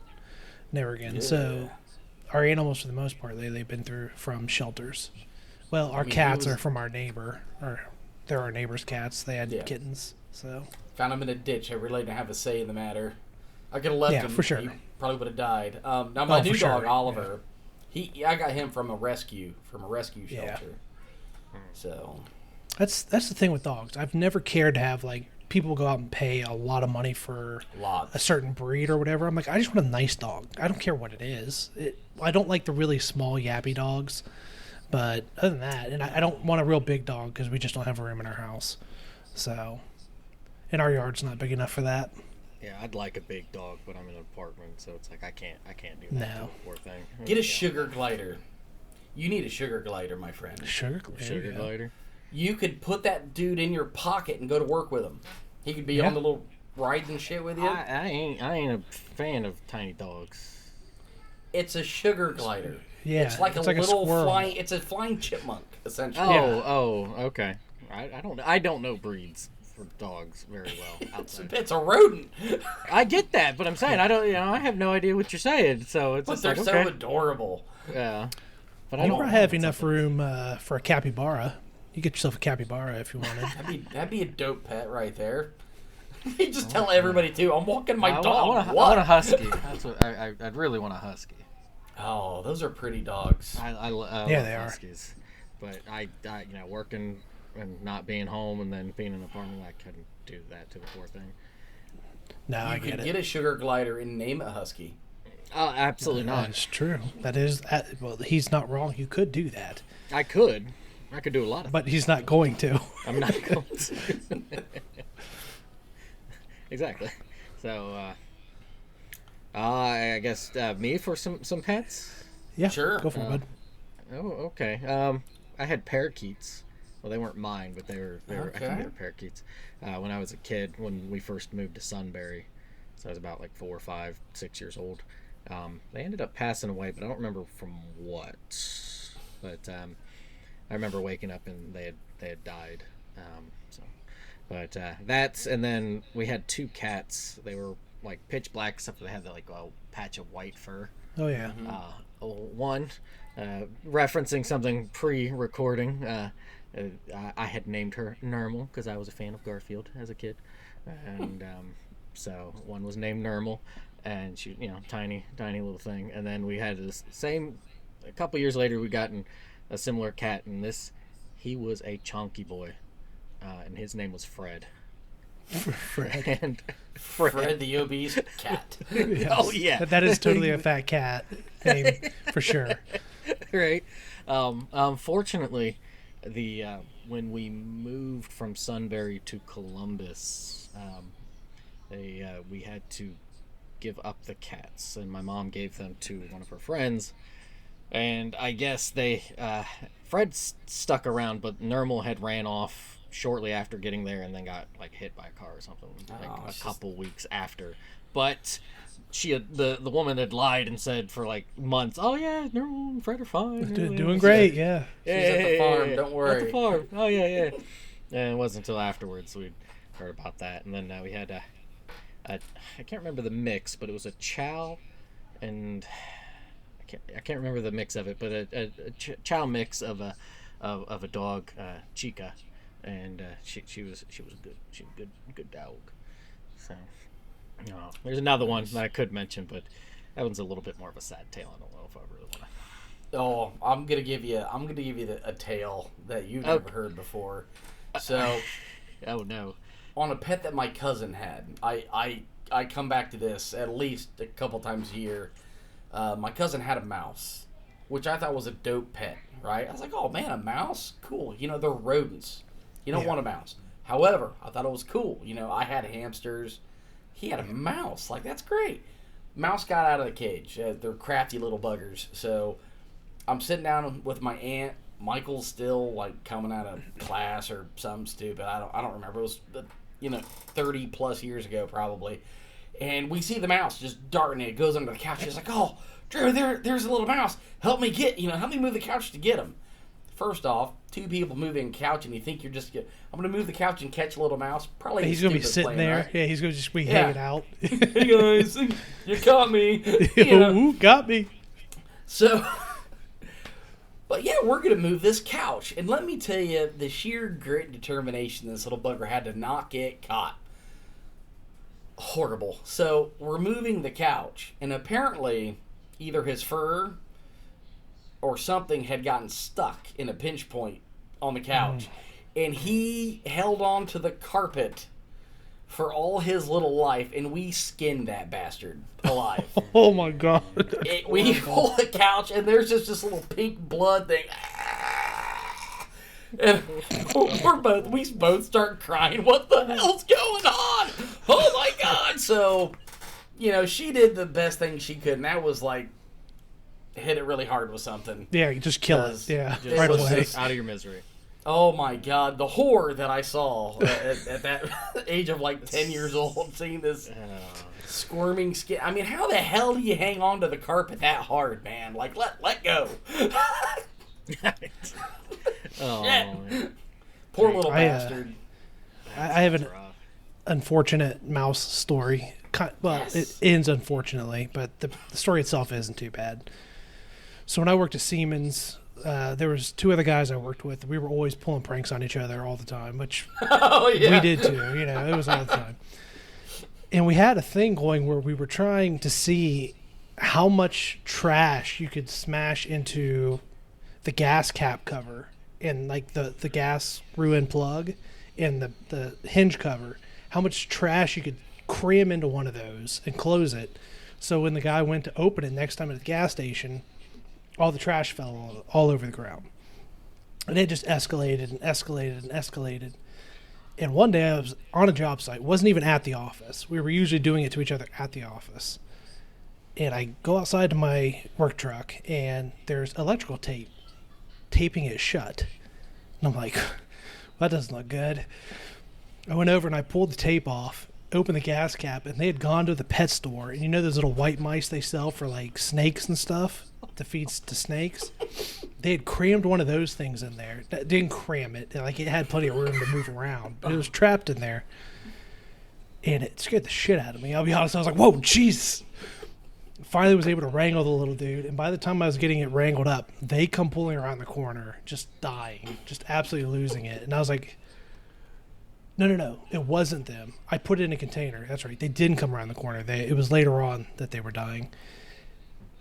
Yeah. So our animals, for the most part, they've been through from shelters. Well, our cats are from our neighbor, or they're our neighbor's cats. They had kittens, so. Found him in a ditch. I really didn't have a say in the matter. I could have left him. For sure. He probably would have died. Now my new dog, Oliver, I got him from a rescue shelter. Yeah. So. That's the thing with dogs. I've never cared to have like people go out and pay a lot of money for a certain breed or whatever. I'm like, I just want a nice dog. I don't care what it is. I don't like the really small yappy dogs, but other than that, and I don't want a real big dog because we just don't have room in our house. So, and our yard's not big enough for that. Yeah, I'd like a big dog, but I'm in an apartment, so it's like I can't do that. No. Poor thing. Get a sugar glider. You need a sugar glider, my friend. Sugar glider. You could put that dude in your pocket and go to work with him. He could be on the little rides and shit with you. I ain't a fan of tiny dogs. It's a sugar glider. Yeah, it's like a little flying. It's a flying chipmunk, essentially. Oh, okay. I don't know breeds for dogs very well. It's a rodent. I get that, but I'm saying I have no idea what you're saying. So it's but they're so adorable. Yeah, but I don't have enough room for a capybara. You get yourself a capybara if you wanted. That'd be a dope pet right there. You just tell everybody too. I'm walking my dog. I want a husky. That's what I'd really want a husky. Oh, those are pretty dogs. I love huskies, but I working and not being home and then being in an apartment, I couldn't do that to the poor thing. No, I get it. You could get a sugar glider and name it husky. Oh, absolutely not. That's true. That is well. He's not wrong. You could do that. I could do a lot of but he's not going to. I'm not going to. Exactly. So, I guess me for some pets? Yeah, sure. Go for it, bud. Oh, okay. I had parakeets. Well, they weren't mine, but they were okay. I think they were parakeets. When I was a kid, when we first moved to Sunbury, so I was about like 4, 5, 6 years old. They ended up passing away, but I don't remember from what. But I remember waking up and they had died. That's, and then we had 2 cats. They were like pitch black, except for they had like a patch of white fur. Oh yeah. One, referencing something pre-recording. I had named her Nermal because I was a fan of Garfield as a kid, and so one was named Nermal, and she, tiny little thing. And then we had this same. A couple years later, we gotten a similar cat, and he was a chonky boy, and his name was Fred. Fred. And Fred the obese cat. Yes. Oh yeah, that is totally a fat cat name for sure. Right. Fortunately, when we moved from Sunbury to Columbus, we had to give up the cats, and my mom gave them to one of her friends. And I guess Fred stuck around, but Nermal had ran off shortly after getting there and then got like hit by a car or something a couple weeks after. But the woman had lied and said for like months, oh yeah, Nermal and Fred are fine. Doing great, yeah. She's at the farm, don't worry. At the farm. Oh yeah. And it wasn't until afterwards we'd heard about that. And then we had I can't remember the mix, but it was a chow and I can't remember the mix of it, but a chow mix of a dog, Chica, and she was good. She was a good dog. So there's another one that I could mention, but that one's a little bit more of a sad tale. I don't know if I really want to. Oh, I'm gonna give you a tale that you've never heard before. So, oh no, on a pet that my cousin had, I come back to this at least a couple times a year. My cousin had a mouse, which I thought was a dope pet, right? I was like, oh man, a mouse? Cool. They're rodents. You don't want a mouse. However, I thought it was cool. I had hamsters. He had a mouse. Like, that's great. Mouse got out of the cage. They're crafty little buggers. So I'm sitting down with my aunt. Michael's still, like, coming out of class or something stupid. I don't remember. It was, 30 plus years ago probably. And we see the mouse just darting. It goes under the couch. He's like, "Oh, Drew, there's a little mouse. Help me move the couch to get him." First off, two people moving a couch, and you think you're just I'm going to move the couch and catch a little mouse. Probably He's going to be sitting plan, there. right? Yeah, he's going to just be hanging out. Hey guys, you caught me. You know. Ooh, got me. So, but yeah, we're going to move this couch. And let me tell you, the sheer grit and determination this little bugger had to not get caught. Horrible. So, we're moving the couch. And apparently, either his fur or something had gotten stuck in a pinch point on the couch. And he held on to the carpet for all his little life, and we skinned that bastard alive. Oh my God. We pull the couch, and there's just this little pink blood thing. And we both start crying. What the hell's going on? Oh my God. So, she did the best thing she could, and that was like, hit it really hard with something. Yeah, just kill it. Yeah, Just right away. out of your misery. Oh my God, the horror that I saw at that age of like 10 years old, seeing this squirming skin. I mean, how the hell do you hang on to the carpet that hard, man? Like, let go. Oh, Shit. Poor little bastard. I have an unfortunate mouse story. Well, It ends unfortunately, but the story itself isn't too bad. So when I worked at Siemens, there was two other guys I worked with. We were always pulling pranks on each other all the time, which we did too. It was all the time. And we had a thing going where we were trying to see how much trash you could smash into the gas cap cover and like the gas ruin plug and the hinge cover. How much trash you could cram into one of those and close it. So when the guy went to open it next time at the gas station, all the trash fell all over the ground. And it just escalated and escalated and escalated. And one day I was on a job site, wasn't even at the office. We were usually doing it to each other at the office. And I go outside to my work truck, and there's electrical tape taping it shut. And I'm like, that doesn't look good. I went over and I pulled the tape off, opened the gas cap, and they had gone to the pet store. And those little white mice they sell for like snakes and stuff to feed to snakes? They had crammed one of those things in there. That didn't cram it. Like, it had plenty of room to move around. But it was trapped in there. And it scared the shit out of me. I'll be honest. I was like, whoa, jeez. Finally was able to wrangle the little dude. And by the time I was getting it wrangled up, they come pulling around the corner, just dying, just absolutely losing it. And I was like, no, it wasn't them. I put it in a container. That's right. They didn't come around the corner. It was later on that they were dying.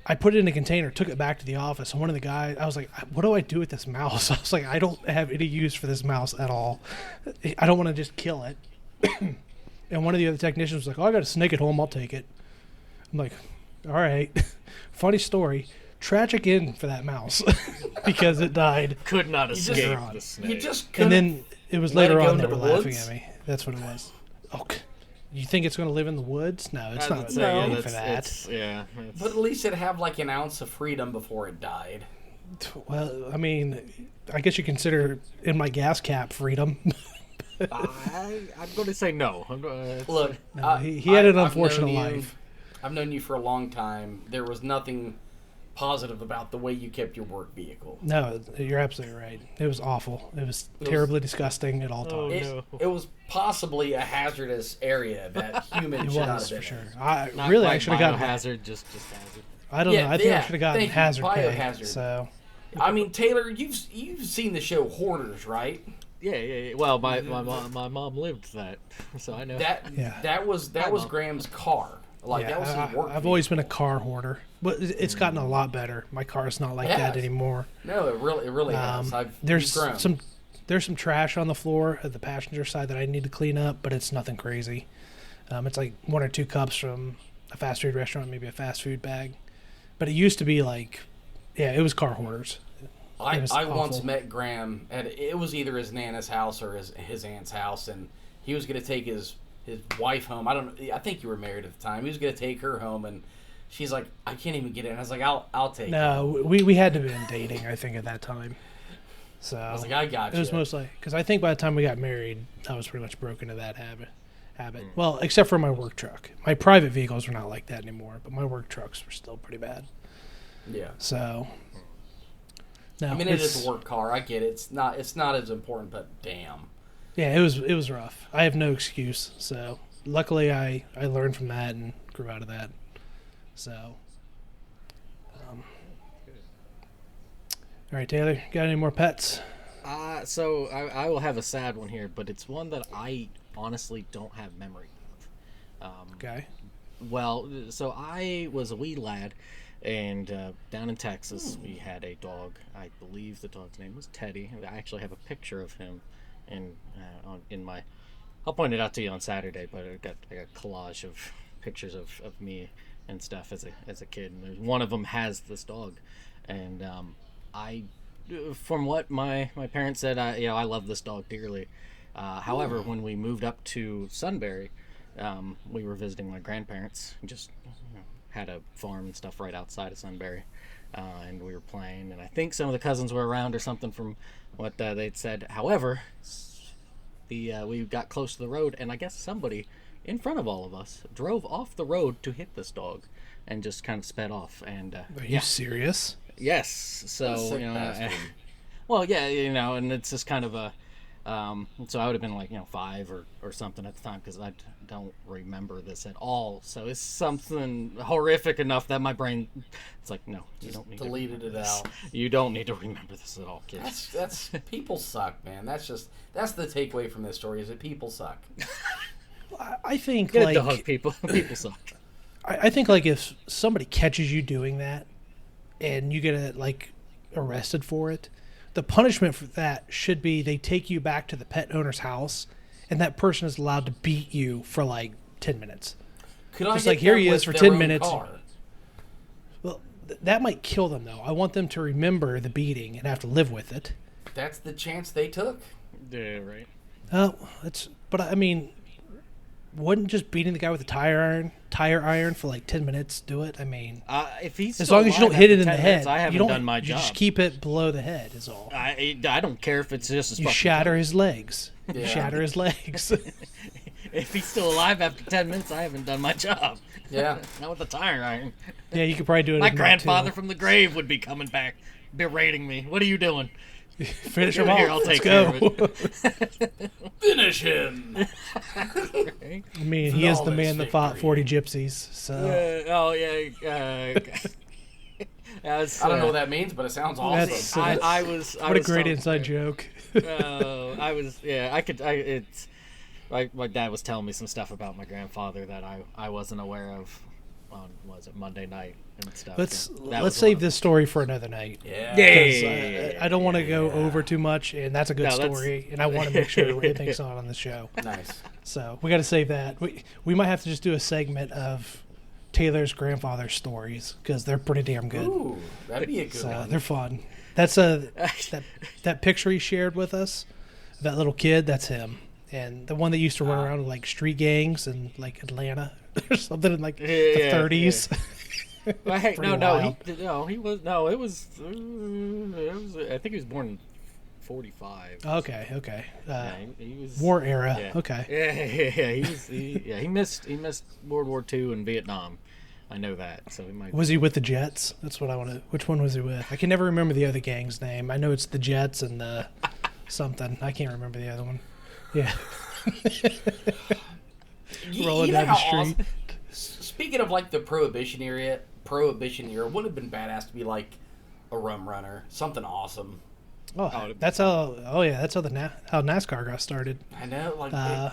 I put it in a container, took it back to the office, and one of the guys, I was like, what do I do with this mouse? I was like, I don't have any use for this mouse at all. I don't want to just kill it. And one of the other technicians was like, I got a snake at home, I'll take it. I'm like, all right. Funny story. Tragic end for that mouse because it died. Could not escape the snake. You just And then it was later on they into were the laughing woods? at me. That's what it was. Oh, you think it's going to live in the woods? No, it's not No. made for that. But at least it had like an ounce of freedom before it died. Well, I mean, I guess you consider in my gas cap freedom. I'm going to say no. Look, No, he had an I've unfortunate known you- life. I've known you for a long time. There was nothing positive about the way you kept your work vehicle. No, you're absolutely right. It was awful. It was terribly disgusting at all times. It was possibly a hazardous area that humans It should not was have for been sure. in. I should have gotten. hazard, just hazard. I don't know. I think I Yeah, should have gotten thank you, hazard pay. biohazard. So I mean, Taylor, you've seen the show Hoarders, right? Yeah. Well, my mom lived that, so I know. That was Graham's car. Like that was his work. I've always been a car hoarder, but it's gotten a lot better. My car's not like that anymore. No, it really has. There's you've grown. there's some trash on the floor at the passenger side that I need to clean up, but it's nothing crazy. It's like 1 or 2 cups from a fast food restaurant, maybe a fast food bag. But it used to be like, it was car hoarders. I once met Graham it was either his Nana's house or his aunt's house, and he was going to take his wife home. I think you were married at the time. He was going to take her home, and she's like, I can't even get in. I was like, I'll take it. No, we had to have been dating, I think, at that time. So I was like, I got you. It was mostly because I think by the time we got married, I was pretty much broken to that habit. habit. Well, except for my work truck. My private vehicles are not like that anymore, but my work trucks were still pretty bad. Yeah. So, no, I mean, it is a work car. I get it. It's not as important, but damn. Yeah, it was rough. I have no excuse. So, luckily, I learned from that and grew out of that. So, all right, Taylor, got any more pets? So I will have a sad one here, but it's one that I honestly don't have memory of. Okay. Well, so I was a wee lad, and down in Texas we had a dog. I believe the dog's name was Teddy. I actually have a picture of him in my. I'll point it out to you on Saturday, but I got a collage of pictures of me and stuff as a kid. And one of them has this dog, and from what my parents said, I love this dog dearly. However, when we moved up to Sunbury, we were visiting my grandparents. Just had a farm and stuff right outside of Sunbury, and we were playing. And I think some of the cousins were around or something from what they'd said. However, we got close to the road, and I guess somebody in front of all of us drove off the road to hit this dog, and just kind of sped off. And Are you serious? Yes. So well, yeah, and it's just kind of a. So I would have been like 5 or something at the time, because I don't remember this at all. So it's something horrific enough that my brain, it's like, no, you don't need deleted to it out. You don't need to remember this at all, kids. That's people suck, man. That's the takeaway from this story, is that people suck. I think Get like a dog, people suck. I think like if somebody catches you doing that, and you get arrested for it, the punishment for that should be they take you back to the pet owner's house, and that person is allowed to beat you for 10 minutes. Could Just I like get here them he is with for their 10 own minutes. car? Well, that might kill them though. I want them to remember the beating and have to live with it. That's the chance they took. Yeah, right. But I mean, wouldn't just beating the guy with a tire iron for 10 minutes do it? I mean, if he's as long as you don't hit it in the head, I haven't done my you job. just keep it below the head is all. I don't care if it's just as You shatter his legs. Yeah. You shatter his legs. If he's still alive after 10 minutes, I haven't done my job. Yeah. Not with the tire iron. Yeah, you could probably do it. My at night, grandfather too. from the grave would be coming back, berating me. What are you doing? Finish him Here, off. I'll Let's take go. care of Finish him. I mean, he is the man that fought 40 gypsies. So I don't know what that means, but it sounds awesome. That's- I was. what a great inside joke. It's. My dad was telling me some stuff about my grandfather that I wasn't aware of on Monday night and stuff. Let's save this story for another night. Yeah. 'Cause I don't want to go over too much, and that's a good story, and I want to make sure everything's on the show. Nice. So we got to save that. We might have to just do a segment of Taylor's grandfather's stories, because they're pretty damn good. Ooh, that'd be a good So one. they're fun. That's that picture he shared with us, that little kid. That's him, and the one that used to run around with street gangs in Atlanta or something in the 30s. Well, hey, Pretty no, wild. he was no. It was. I think he was born in 45. Okay. He was War era. Yeah. Okay. Yeah. He missed World War II and Vietnam. I know that. So he might. Was he with the Jets? That's what I want to. Which one was he with? I can never remember the other gang's name. I know it's the Jets and the something. I can't remember the other one. Yeah. Rolling down the street. Awesome. Speaking of the Prohibition era, would have been badass to be a rum runner, something awesome. That's how. Oh yeah, that's how how NASCAR got started. I know.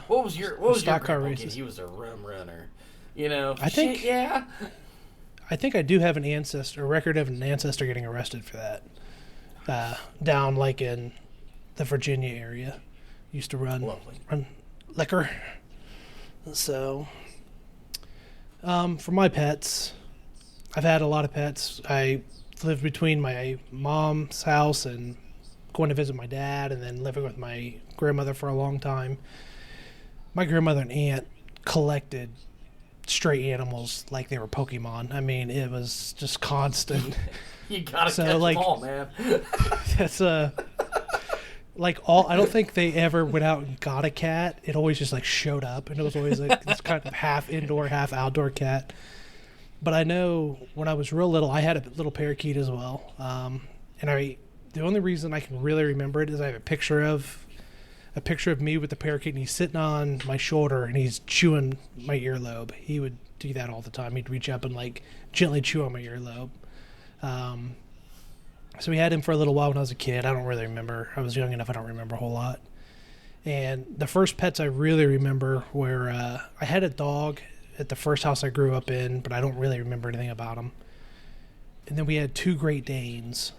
What was your stock car grandpa races. kid? He was a rum runner. I think. Yeah. I think I do have a record of an ancestor getting arrested for that. Down in the Virginia area, used to run liquor. So, for my pets, I've had a lot of pets. I lived between my mom's house and going to visit my dad, and then living with my grandmother for a long time. My grandmother and aunt collected stray animals like they were Pokemon. I mean, it was just constant. You gotta catch them all, man. That's I don't think they ever went out and got a cat. It always just like showed up, and it was always like this kind of half indoor, half outdoor cat. But I know when I was real little, I had a little parakeet as well. The only reason I can really remember it is I have a picture of me with the parakeet, and he's sitting on my shoulder, and he's chewing my earlobe. He would do that all the time. He'd reach up and like gently chew on my earlobe. So we had him for a little while when I was a kid. I don't really remember. I was young enough. I don't remember a whole lot. And the first pets I really remember were I had a dog at the first house I grew up in, but I don't really remember anything about him. And then we had 2 Great Danes.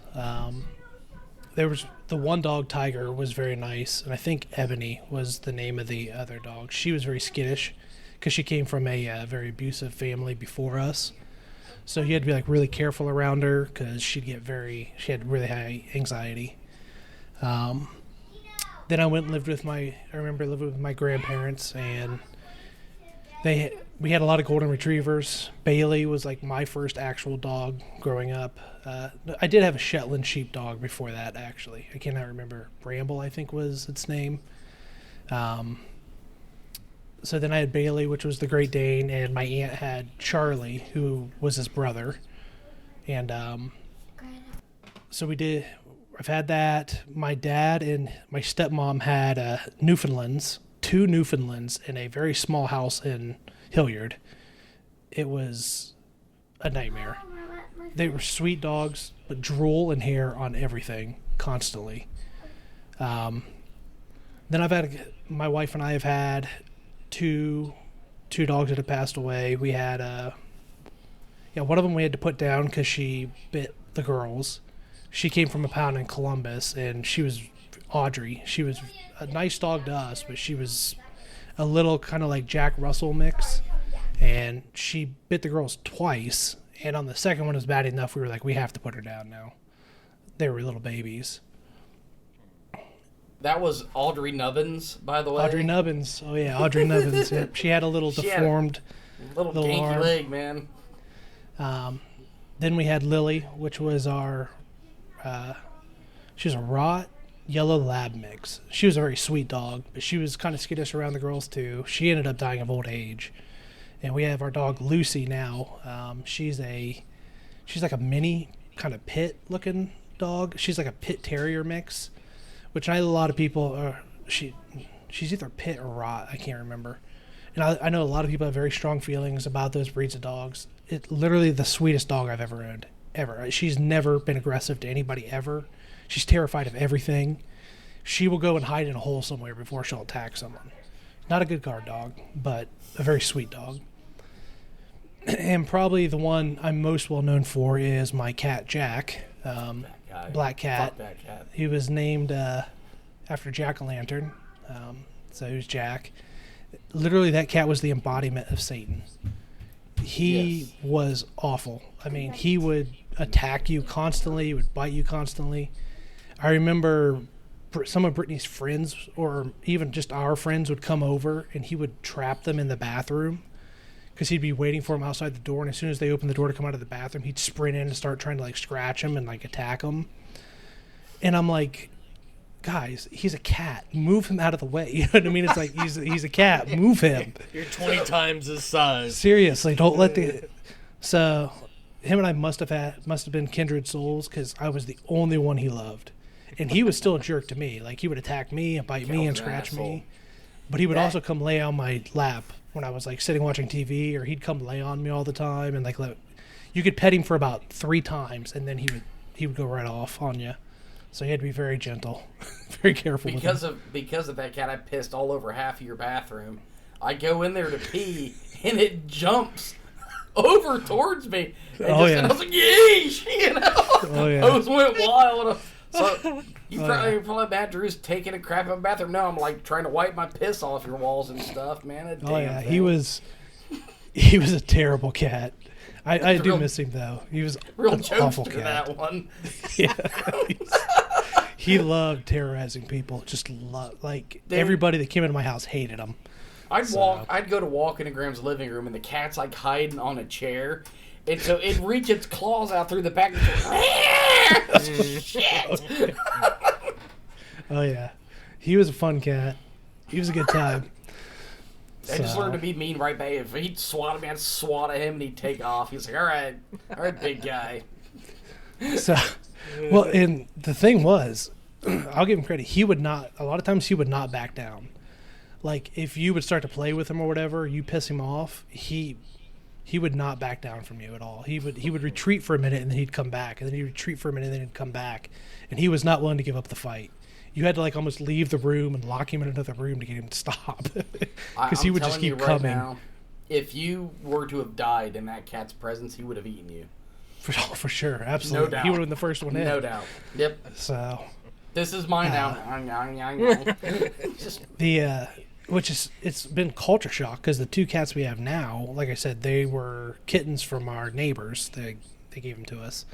There was the one dog, Tiger, was very nice, and I think Ebony was the name of the other dog. She was very skittish because she came from a very abusive family before us. So you had to be like really careful around her because she had really high anxiety. Then I went and I remember living with my grandparents, and we had a lot of golden retrievers. Bailey was like my first actual dog growing up. I did have a Shetland sheepdog before that, actually. I cannot remember. Bramble, I think, was its name. So then I had Bailey, which was the Great Dane, and my aunt had Charlie, who was his brother. And so I've had that. My dad and my stepmom had Newfoundlands, 2 Newfoundlands in a very small house in Hilliard. It was a nightmare. They were sweet dogs, but drool and hair on everything constantly. Then my wife and I have had two dogs that have passed away. We had one of them we had to put down because she bit the girls. She came from a pound in Columbus, and she was Audrey. She was a nice dog to us, but she was a little kind of like Jack Russell mix, and she bit the girls twice. And on the second one, it was bad enough. We were like, we have to put her down now. They were little babies. That was Audrey Nubbins, by the way. Audrey Nubbins. Oh, yeah, Audrey Nubbins. Yep. She had a little deformed little ganky arm. leg, man. Then we had Lily, which was she was a Rot Yellow Lab mix. She was a very sweet dog, but she was kind of skittish around the girls, too. She ended up dying of old age. And we have our dog Lucy now. She's like a mini kind of pit-looking dog. She's like a pit terrier mix, which I know a lot of people she's either pit or Rot. I can't remember. And I know a lot of people have very strong feelings about those breeds of dogs. It's literally the sweetest dog I've ever owned, ever. She's never been aggressive to anybody ever. She's terrified of everything. She will go and hide in a hole somewhere before she'll attack someone. Not a good guard dog, but a very sweet dog. And probably the one I'm most well known for is my cat, Jack. Black cat. Fuck that cat. He was named after Jack-o'-lantern. So he was Jack. Literally, that cat was the embodiment of Satan. He was awful. I mean, he would attack you constantly. He would bite you constantly. I remember some of Brittany's friends, or even just our friends, would come over, and he would trap them in the bathroom because he'd be waiting for them outside the door, and as soon as they opened the door to come out of the bathroom, he'd sprint in and start trying to like scratch them and like attack them. And I'm like, guys, he's a cat. Move him out of the way. You know what I mean? It's like he's a cat. Move him. You're 20 times his size. Seriously, don't let the. So, him and I must have been kindred souls because I was the only one he loved, and he was still a jerk to me. Like he would attack me and bite me and scratch me, but he would also come lay on my lap when I was like sitting watching TV, or he'd come lay on me all the time and like you could pet him for about 3 times, and then he would go right off on you. So you had to be very gentle, very careful because with him. Because of that cat, I pissed all over half of your bathroom. I go in there to pee, and it jumps over towards me. And I was like, yeesh! You know? Oh, yeah. I just went wild. So you're probably mad Drew's taking a crap in the bathroom. No, I'm like trying to wipe my piss off your walls and stuff, man. Oh, yeah. He was a terrible cat. I do miss him, though. He was real an awful jokester, cat. that one. Yeah. He loved terrorizing people. Just everybody that came into my house hated him. I'd go to walk into Graham's living room, and the cat's like hiding on a chair, and so it'd reach its claws out through the back. And shit! Oh yeah, he was a fun cat. He was a good time. I just learned to be mean right back. If he'd swat me, I'd swat at him and he'd take off. He's like, all right, big guy. So, well, and the thing was, I'll give him credit. He would not. A lot of times, he would not back down. Like if you would start to play with him or whatever, you piss him off. He would not back down from you at all. He would retreat for a minute and then he'd come back, and then he'd retreat for a minute and then he'd come back, and he was not willing to give up the fight. You had to like almost leave the room and lock him in another room to get him to stop, because he would just keep coming. Now, if you were to have died in that cat's presence, he would have eaten you. For sure, absolutely. No doubt. He would have been the first one in. No doubt. Yep. So This is mine now. Just which is, it's been culture shock because the two cats we have now, like I said, they were kittens from our neighbors. They gave them to us,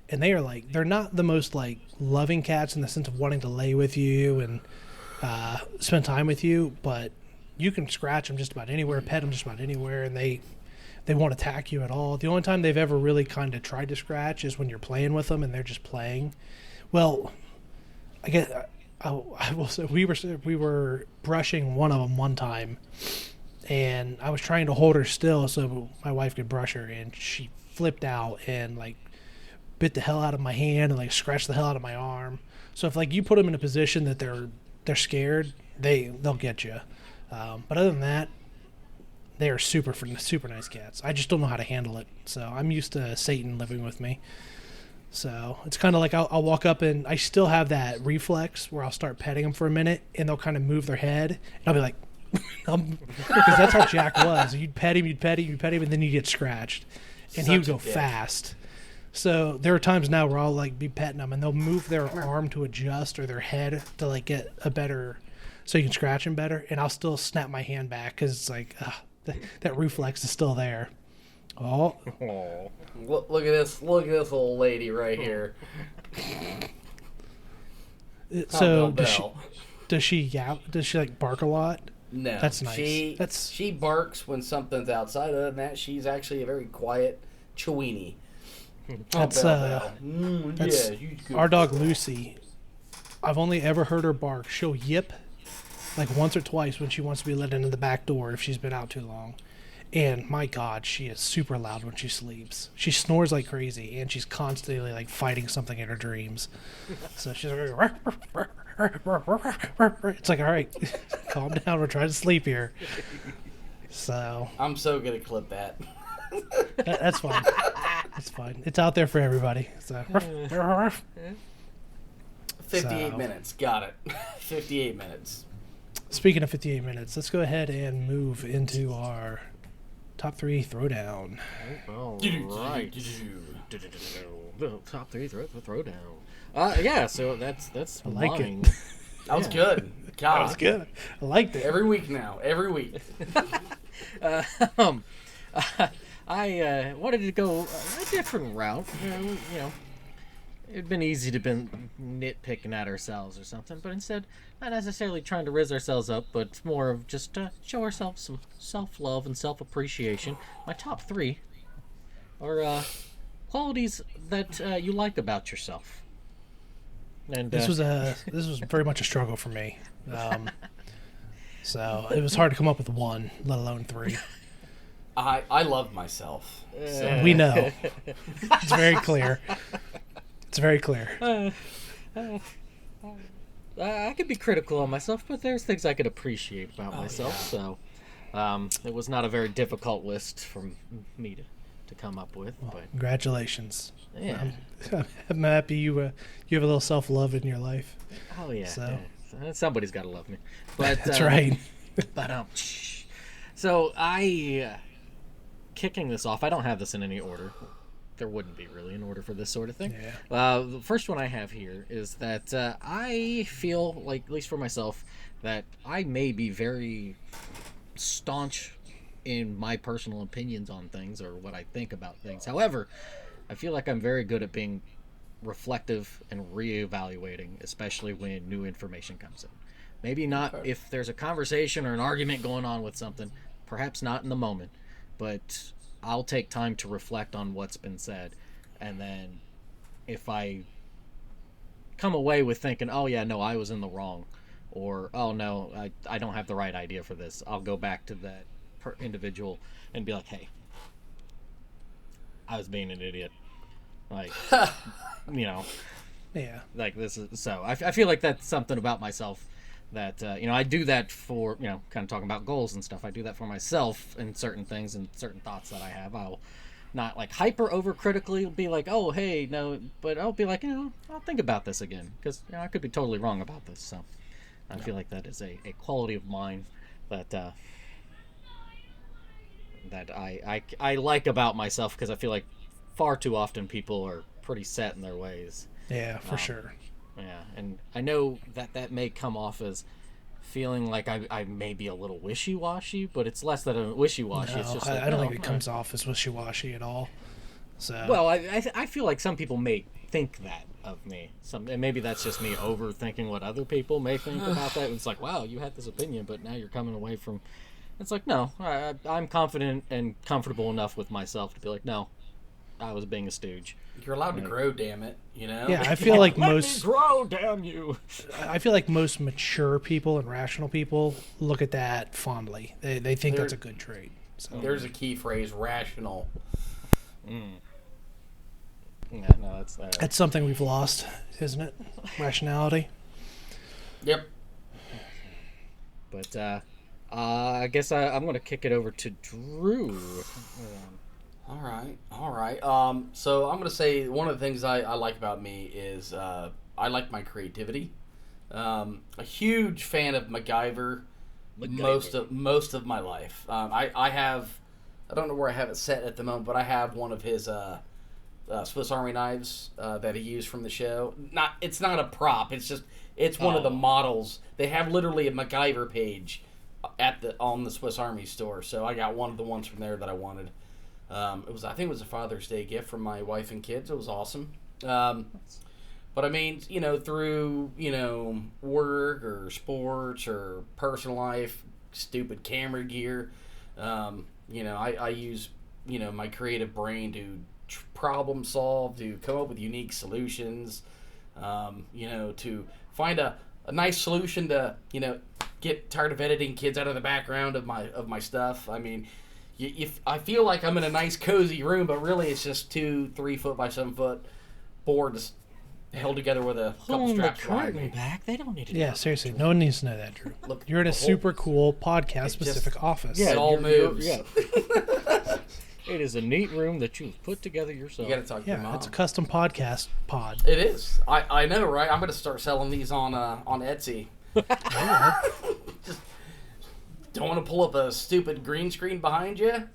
and they are like, they're not the most like loving cats in the sense of wanting to lay with you and spend time with you, but you can scratch them just about anywhere, pet them just about anywhere, and they won't attack you at all. The only time they've ever really kind of tried to scratch is when you're playing with them and they're just playing. Well, I guess I will say we were brushing one of them one time, and I was trying to hold her still so my wife could brush her, and she flipped out and like bit the hell out of my hand and like scratched the hell out of my arm. So if like you put them in a position that they're scared, they'll get you. But other than that, they are super nice cats. I just don't know how to handle it. So I'm used to Satan living with me. So it's kind of like I'll walk up and I still have that reflex where I'll start petting them for a minute and they'll kind of move their head and I'll be like, because that's how Jack was. You'd pet him, and then you get scratched, and he would go fast. So there are times now where I'll like be petting them and they'll move their arm to adjust or their head to like get a better, so you can scratch them better, and I'll still snap my hand back because it's like that reflex is still there. Oh. Look at this old lady right here. So does she like bark a lot? No, that's nice. She barks when something's outside. Other than that, she's actually a very quiet Chiweenie. That's our dog Lucy. I've only ever heard her bark. She'll yip like once or twice when she wants to be let into the back door if she's been out too long. And my God, she is super loud when she sleeps. She snores like crazy, and she's constantly like fighting something in her dreams. So she's like, it's like, all right, calm down. We're trying to sleep here. So I'm so gonna clip that. That's fine. It's fine. It's out there for everybody. So 58 minutes. Got it. 58 minutes. Speaking of 58 minutes, let's go ahead and move into our top 3 throwdown. All right. Top 3 throwdown. Yeah, so that's I like mine. it. That was good. God. That was good. I liked it. Every week now. Every week. I wanted to go a different route. It'd been easy to been nitpicking at ourselves or something, but instead, not necessarily trying to riz ourselves up, but more of just show ourselves some self-love and self-appreciation. My top 3 are qualities that you like about yourself. And this was very much a struggle for me. So it was hard to come up with 1, let alone 3. I love myself. So. We know. It's very clear. It's very clear. I could be critical of myself, but there's things I could appreciate about myself. Yeah. So it was not a very difficult list for me to come up with. Well, but congratulations. Yeah. I'm happy you have a little self-love in your life. Oh, yeah. So. Yeah. Somebody's got to love me. But that's right. But so kicking this off, I don't have this in any order. There wouldn't be really an order for this sort of thing. Yeah. The first one I have here is that I feel like, at least for myself, that I may be very staunch in my personal opinions on things or what I think about things. However, I feel like I'm very good at being reflective and reevaluating, especially when new information comes in. Maybe not if there's a conversation or an argument going on with something, perhaps not in the moment, but I'll take time to reflect on what's been said, and then if I come away with thinking, oh yeah, no, I was in the wrong, or oh no, I don't have the right idea for this. I'll go back to that individual and be like, hey, I was being an idiot. Like, Yeah. like this is so. I feel like that's something about myself that I do that for kind of talking about goals and stuff. I do that for myself in certain things and certain thoughts that I have. I'll not like hyper overcritically be like, oh hey no, but I'll be like, I'll think about this again because I could be totally wrong about this. So I feel like that is a quality of mine that that I like about myself, because I feel like far too often people are pretty set in their ways. Yeah, for sure. Yeah, and I know that may come off as feeling like I may be a little wishy-washy, but it's less than a wishy-washy. No, It's just I don't think it comes off as wishy-washy at all. So Well, I feel like some people may think that of me. And maybe that's just me overthinking what other people may think about that. It's like, wow, you had this opinion, but now you're coming away from... It's like, no, I'm confident and comfortable enough with myself to be like, no, I was being a stooge. You're allowed to grow, damn it. Yeah, I feel like Let most... me grow, damn you! I feel like most mature people and rational people look at that fondly. They think that's a good trait. So. There's a key phrase, rational. Yeah, no, That's something we've lost, isn't it? Rationality. Yep. But I guess I'm going to kick it over to Drew. All right. So I'm gonna say one of the things I like about me is I like my creativity. A huge fan of MacGyver. Most of my life. I don't know where I have it set at the moment, but I have one of his Swiss Army knives that he used from the show. It's not a prop. It's one of the models. They have literally a MacGyver page on the Swiss Army store. So I got one of the ones from there that I wanted. I think it was a Father's Day gift from my wife and kids. It was awesome. But I mean, through, work or sports or personal life, stupid camera gear, I use, my creative brain to problem solve, to come up with unique solutions, to find a nice solution to, get tired of editing kids out of the background of my stuff. I mean, I feel like I'm in a nice cozy room, but really it's just 2-3 foot by 7 foot boards held together with a couple straps behind me. Back. They don't need to. Yeah, seriously, no one needs to know that, Drew. Look, you're in a super cool podcast specific office. Yeah, it all moves. Yeah. It is a neat room that you've put together yourself. You got to talk to your mom. It's a custom podcast pod. It is. I know, right? I'm going to start selling these on Etsy. Just don't want to pull up a stupid green screen behind you.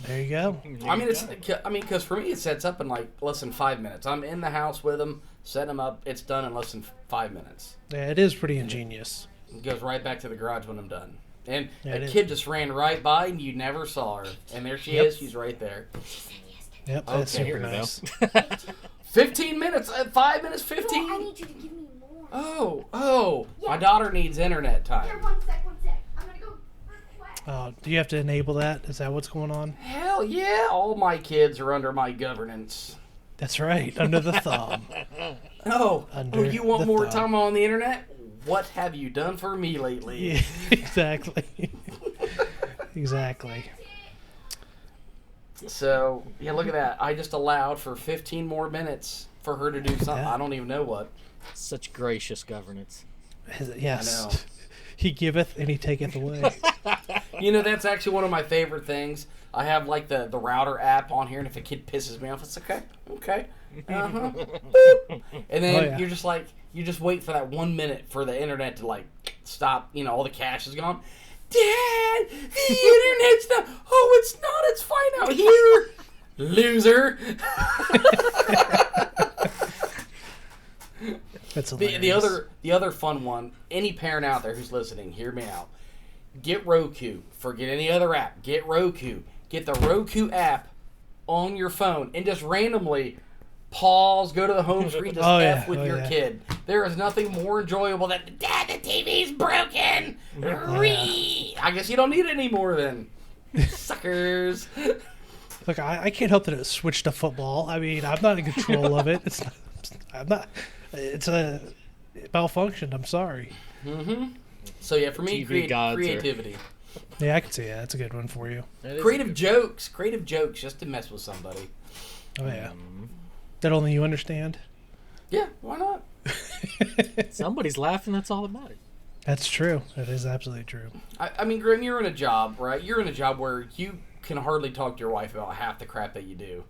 There you go. Because for me it sets up in like less than 5 minutes. I'm in the house with them, set them up. It's done in less than 5 minutes. Yeah, it is pretty ingenious. It goes right back to the garage when I'm done. And yeah, a kid just ran right by and you never saw her. And there she is. She's right there. Yep, that's super nice. 15 minutes. 5 minutes, 15. No, I need you to give me more. Oh. Yeah. My daughter needs internet time. Here, one sec. I'm going to go request. Do you have to enable that? Is that what's going on? Hell yeah. All my kids are under my governance. That's right. Under the thumb. You want more time on the internet? What have you done for me lately? Yeah, exactly. Exactly. So, yeah, look at that. I just allowed for 15 more minutes for her to do something. I don't even know what. Such gracious governance. Yes. I know. He giveth and he taketh away. That's actually one of my favorite things. I have like the router app on here, and if a kid pisses me off, it's okay. Boop. And then you're just like, you just wait for that 1 minute for the internet to like stop. All the cache is gone. Dad, the internet's not. Oh, it's not. It's fine out here, loser. That's hilarious. The other fun one. Any parent out there who's listening, hear me out. Get Roku. Forget any other app. Get Roku. Get the Roku app on your phone and just randomly pause, go to the home screen, just F with your kid. There is nothing more enjoyable than, Dad, the TV's broken. I guess you don't need it anymore then. Suckers. Look, I can't help that it switched to football. I mean, I'm not in control of it. I'm not. It malfunctioned. I'm sorry. So yeah, for me, TV gods creativity. Yeah, I can see that. That's a good one for you. Creative jokes just to mess with somebody. Oh yeah. That only you understand. Yeah, why not? Somebody's laughing. That's all that matters. That's true. That is absolutely true. I mean, Grim, you're in a job, right? You're in a job where you can hardly talk to your wife about half the crap that you do.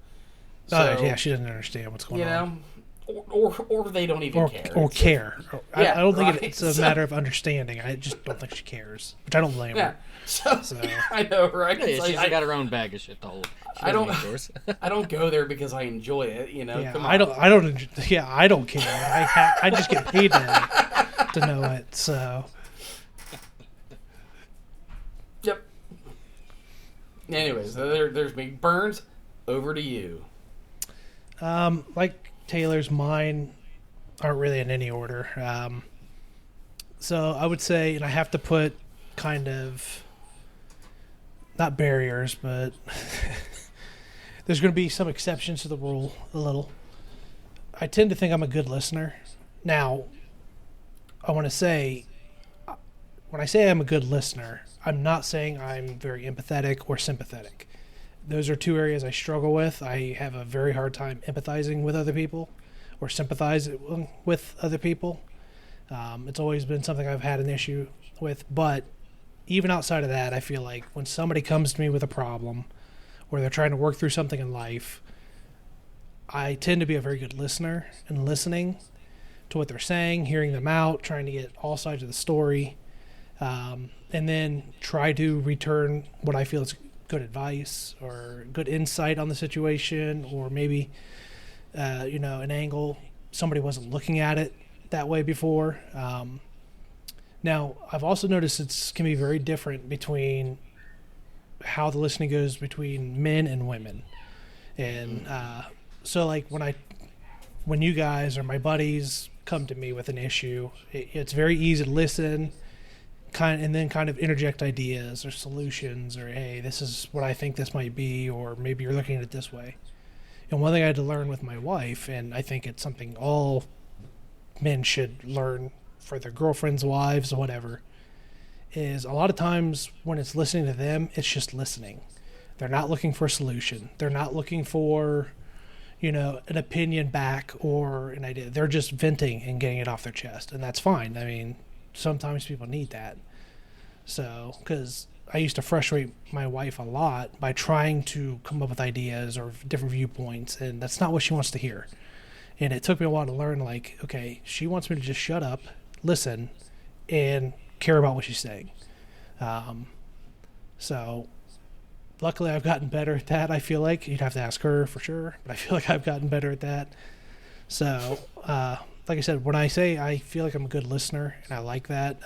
So, Yeah, she doesn't understand what's going on. Or they don't even care. Or care. Yeah, I don't think right. it's a matter of understanding. I just don't think she cares, which I don't blame Yeah. her. So, So- I know, right? Yeah, It's she's like, got her own bag of shit to hold. She I doesn't don't- need yours. I don't go there because I enjoy it, you know. Yeah, Come on. I don't care. I just get paid to know it. So Yep. Anyways, there's me. Burns, over to you. like Taylor's, mine aren't really in any order. So I would say, and I have to put kind of not barriers, but there's going to be some exceptions to the rule a little. I tend to think I'm a good listener. Now, I want to say, when I say I'm a good listener, I'm not saying I'm very empathetic or sympathetic. Those are two areas I struggle with. I have a very hard time empathizing with other people or sympathizing with other people. It's always been something I've had an issue with. But even outside of that, I feel like when somebody comes to me with a problem or they're trying to work through something in life, I tend to be a very good listener and listening to what they're saying, hearing them out, trying to get all sides of the story, and then try to return what I feel is good advice or good insight on the situation, or maybe an angle somebody wasn't looking at it that way before. Now, I've also noticed it can be very different between how the listening goes between men and women, and so like when you guys or my buddies come to me with an issue, it's very easy to listen, and then kind of interject ideas or solutions, or hey, this is what I think this might be, or maybe you're looking at it this way. And one thing I had to learn with my wife, and I think it's something all men should learn for their girlfriends, wives, whatever, is a lot of times when it's listening to them, it's just listening. They're not looking for a solution. They're not looking for, an opinion back or an idea. They're just venting and getting it off their chest, and that's fine. I mean, sometimes people need that. So, because I used to frustrate my wife a lot by trying to come up with ideas or different viewpoints, and that's not what she wants to hear. And it took me a while to learn, like, okay, she wants me to just shut up, listen, and care about what she's saying. So, luckily I've gotten better at that, I feel like. You'd have to ask her for sure, but I feel like I've gotten better at that. So, like I said, when I say I feel like I'm a good listener, and I like that,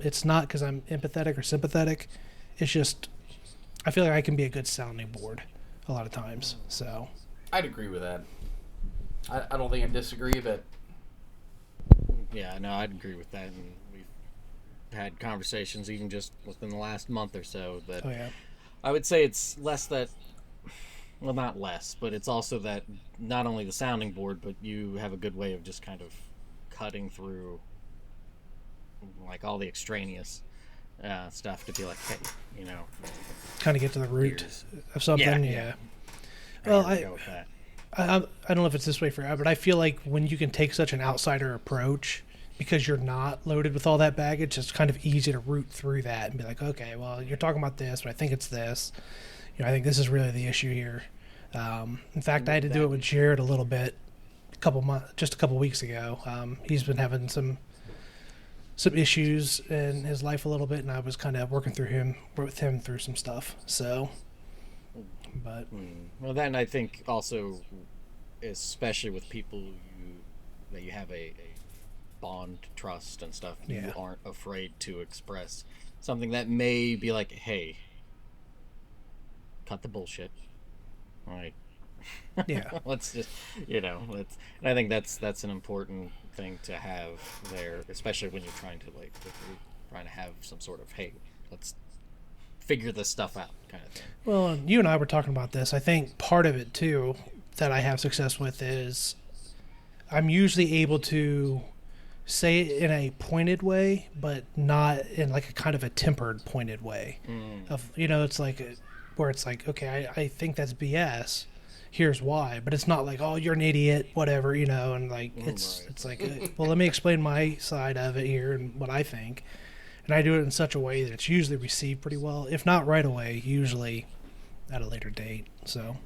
it's not because I'm empathetic or sympathetic. It's just I feel like I can be a good sounding board a lot of times. So I'd agree with that. I don't think I disagree, but Yeah, no, I'd agree with that. And we've had conversations even just within the last month or so that I would say it's less that, well, not less, but it's also that not only the sounding board, but you have a good way of just kind of cutting through like all the extraneous stuff to be like, hey, kind of get to the root of something. Yeah. Well, I don't know if it's this way for you, but I feel like when you can take such an outsider approach, because you're not loaded with all that baggage, it's kind of easy to root through that and be like, okay, well, you're talking about this, but I think it's this. I think this is really the issue here. In fact, I had to do it with Jared a little bit, just a couple weeks ago. He's been having some issues in his life a little bit, and I was kind of working with him through some stuff. So, but well, then I think also, especially with people that you have a bond, trust, and stuff, you aren't afraid to express something that may be like, hey, cut the bullshit. All right. Yeah. Let's just, and I think that's an important thing to have there, especially when you're trying to have some sort of, hey, let's figure this stuff out kind of thing. Well, you and I were talking about this. I think part of it too that I have success with is I'm usually able to say it in a pointed way, but not in like a kind of a tempered pointed way. Of it's like where it's like, okay, I think that's BS. Here's why, but it's not like, oh, you're an idiot, whatever, and like it's like, well, let me explain my side of it here and what I think, and I do it in such a way that it's usually received pretty well, if not right away, usually at a later date. So,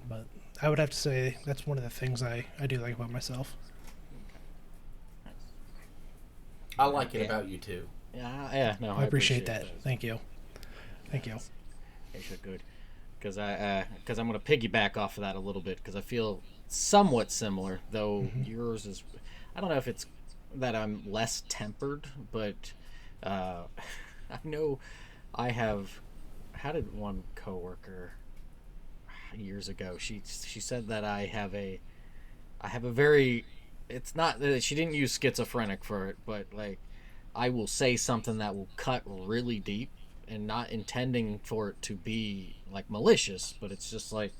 but I would have to say that's one of the things I do like about myself. I like it about you too. Yeah, no, I appreciate that. Thank you. Okay, good. Because I'm going to piggyback off of that a little bit, because I feel somewhat similar, though yours is, I don't know if it's that I'm less tempered, but I know I have, how did one coworker years ago, she said that I have a very, it's not, she didn't use schizophrenic for it, but like, I will say something that will cut really deep, and not intending for it to be like malicious, but it's just like,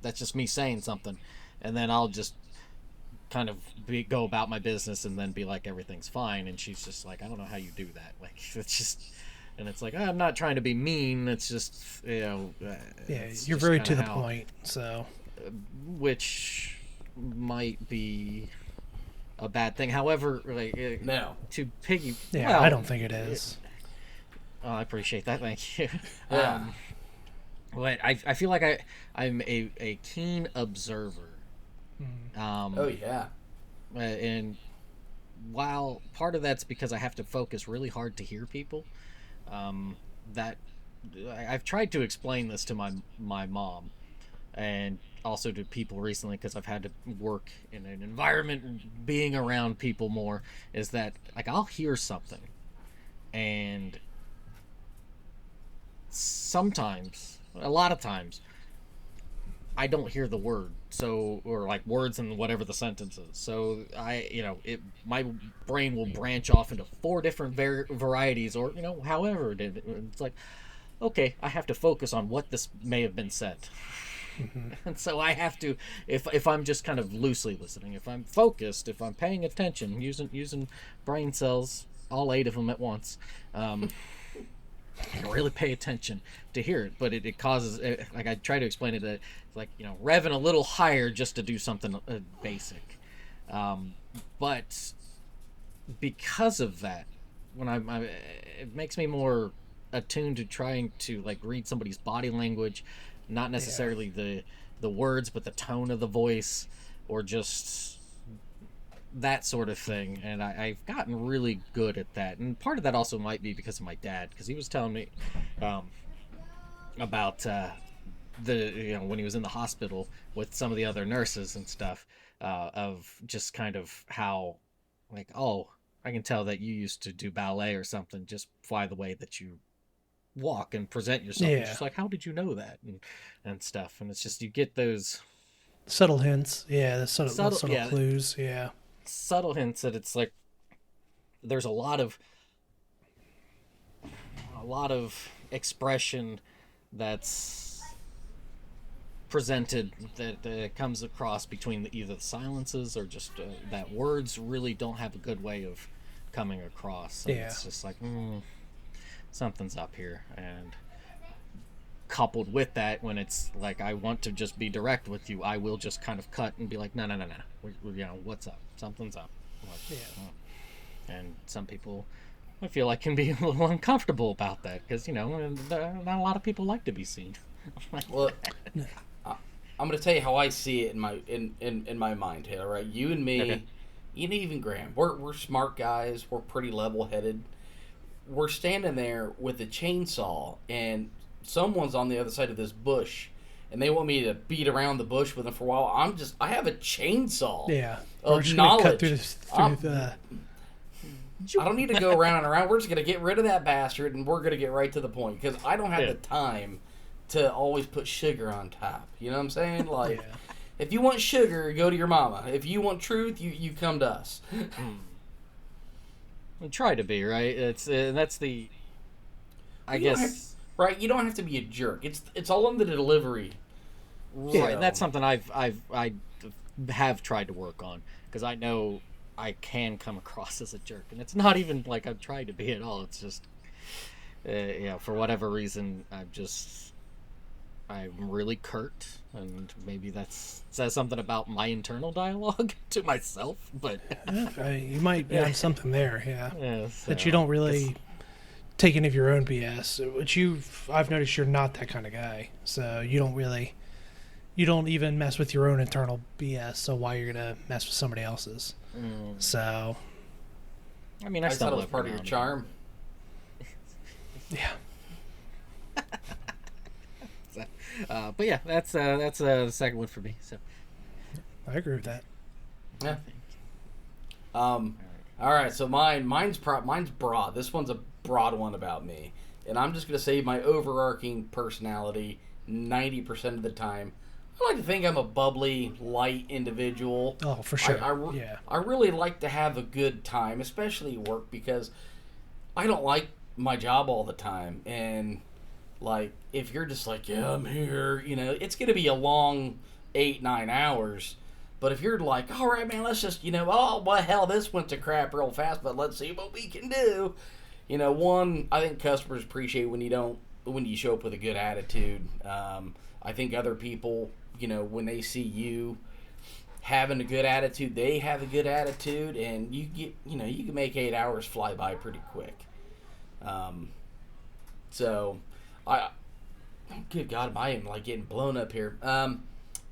that's just me saying something, and then I'll just kind of go about my business and then be like, everything's fine, and she's just like, I don't know how you do that. Like, it's just, and it's like, I'm not trying to be mean, it's just, yeah, you're very to the point, so which might be a bad thing. However, like, no, to piggy, yeah, well, I don't think it is. Oh, I appreciate that. Thank you. Yeah. But I feel like I'm a keen observer. Oh yeah. And while part of that's because I have to focus really hard to hear people, that I've tried to explain this to my mom, and also to people recently, because I've had to work in an environment being around people more, is that like I'll hear something, and sometimes, a lot of times, I don't hear the word, so, or like words in whatever the sentence is. So my brain will branch off into 4 different varieties, or however it did. It's like, okay, I have to focus on what this may have been said. And so I have to, if I'm just kind of loosely listening, if I'm focused, if I'm paying attention, using brain cells, all 8 of them at once, I can really pay attention to hear it, but it causes, like I try to explain it, it's like, revving a little higher just to do something basic. But because of that, when it makes me more attuned to trying to like read somebody's body language, not necessarily the words, but the tone of the voice, or just that sort of thing. And I've gotten really good at that, and part of that also might be because of my dad, because he was telling me about when he was in the hospital with some of the other nurses and stuff, of just kind of how, like, oh, I can tell that you used to do ballet or something just by the way that you walk and present yourself. It's just like, how did you know that, and stuff. And it's just, you get those subtle hints, the subtle clues, subtle hints that it's like there's a lot of expression that's presented that comes across between either the silences or just that words really don't have a good way of coming across. And it's just like, something's up here. And coupled with that, when it's like I want to just be direct with you, I will just kind of cut and be like, no, what's up? Something's up. And some people, I feel like, can be a little uncomfortable about that, because not a lot of people like to be seen. Well, I'm going to tell you how I see it in my mind, Taylor. Right, you and me, Okay. Even Graham, we're smart guys. We're pretty level-headed. We're standing there with a chainsaw, and someone's on the other side of this bush, and they want me to beat around the bush with them for a while. I have a chainsaw. We're Of just gonna knowledge. cut through the. I don't need to go around and around. We're just going to get rid of that bastard, and we're going to get right to the point, because I don't have the time to always put sugar on top. You know what I'm saying? Like, if you want sugar, go to your mama. If you want truth, you come to us. I try to be, right? It's that's the, I guess, right? You don't have to be a jerk. It's all in the delivery. Right, and that's something I have tried to work on, because I know I can come across as a jerk, and it's not even like I'm trying to be at all. It's just, for whatever reason, I'm really curt, and maybe that says something about my internal dialogue to myself. But you might be on something there, yeah, so that you don't really take any of your own BS. Which I've noticed you're not that kind of guy, so you don't even mess with your own internal BS. So why you're gonna mess with somebody else's? So, I mean, I thought it was part of your charm. Yeah. But yeah, that's the second one for me. So I agree with that. Yeah. All right. So mine's broad. This one's a broad one about me, and I'm just gonna say my overarching personality. 90% of the time, I like to think I'm a bubbly, light individual. Oh, for sure. I really like to have a good time, especially work, because I don't like my job all the time. And like, if you're just like, yeah, I'm here, it's going to be a long 8-9 hours. But if you're like, all right, man, let's just, oh, well, hell, this went to crap real fast, but let's see what we can do. I think customers appreciate when you show up with a good attitude. I think other people, when they see you having a good attitude, they have a good attitude, and you can make 8 hours fly by pretty quick. Good God, I am like getting blown up here.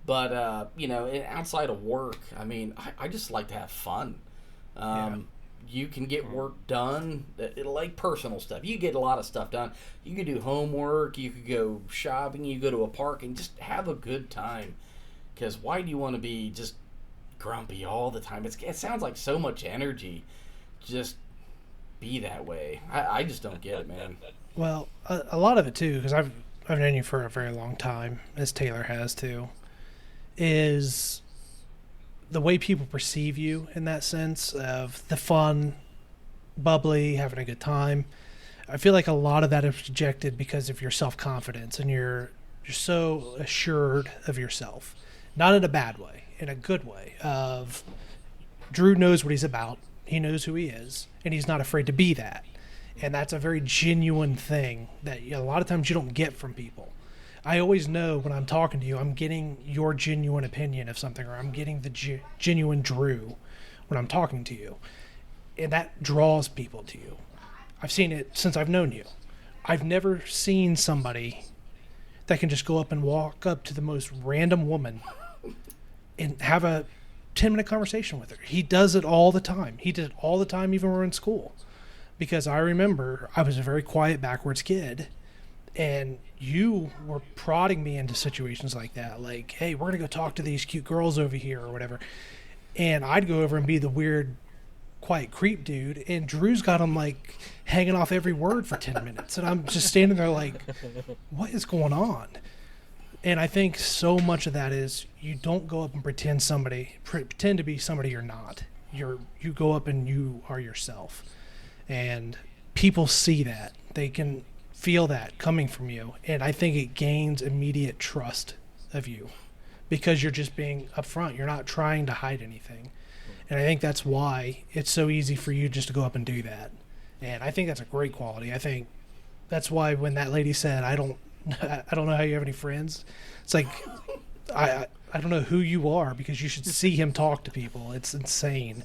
But outside of work, I mean, I just like to have fun. You can get work done, like personal stuff. You get a lot of stuff done. You can do homework, you could go shopping, you go to a park, and just have a good time. Because why do you want to be just grumpy all the time? It sounds like so much energy. Just be that way. I just don't get it, man. Well, a lot of it too, because I've known you for a very long time, as Taylor has too, is the way people perceive you, in that sense of the fun, bubbly, having a good time. I feel like a lot of that is projected because of your self-confidence, and you're so assured of yourself. Not in a bad way, in a good way of Drew knows what he's about. He knows who he is, and he's not afraid to be that. And that's a very genuine thing that a lot of times you don't get from people. I always know when I'm talking to you, I'm getting your genuine opinion of something, or I'm getting the genuine Drew when I'm talking to you. And that draws people to you. I've seen it since I've known you. I've never seen somebody that can just go up and walk up to the most random woman and have a 10-minute conversation with her. He does it all the time. He did it all the time, even when we were in school. Because I remember I was a very quiet, backwards kid, and you were prodding me into situations like that. Like, hey, we're going to go talk to these cute girls over here or whatever. And I'd go over and be the weird, quiet creep dude, and Drew's got him, like, hanging off every word for 10 minutes. And I'm just standing there like, what is going on? And I think so much of that is you don't go up and pretend to be somebody you're not. You go up and you are yourself. And people see that. They can feel that coming from you. And I think it gains immediate trust of you because you're just being upfront. You're not trying to hide anything. And I think that's why it's so easy for you just to go up and do that. And I think that's a great quality. I think that's why when that lady said, I don't know how you have any friends. It's like, I don't know who you are, because you should see him talk to people. It's insane.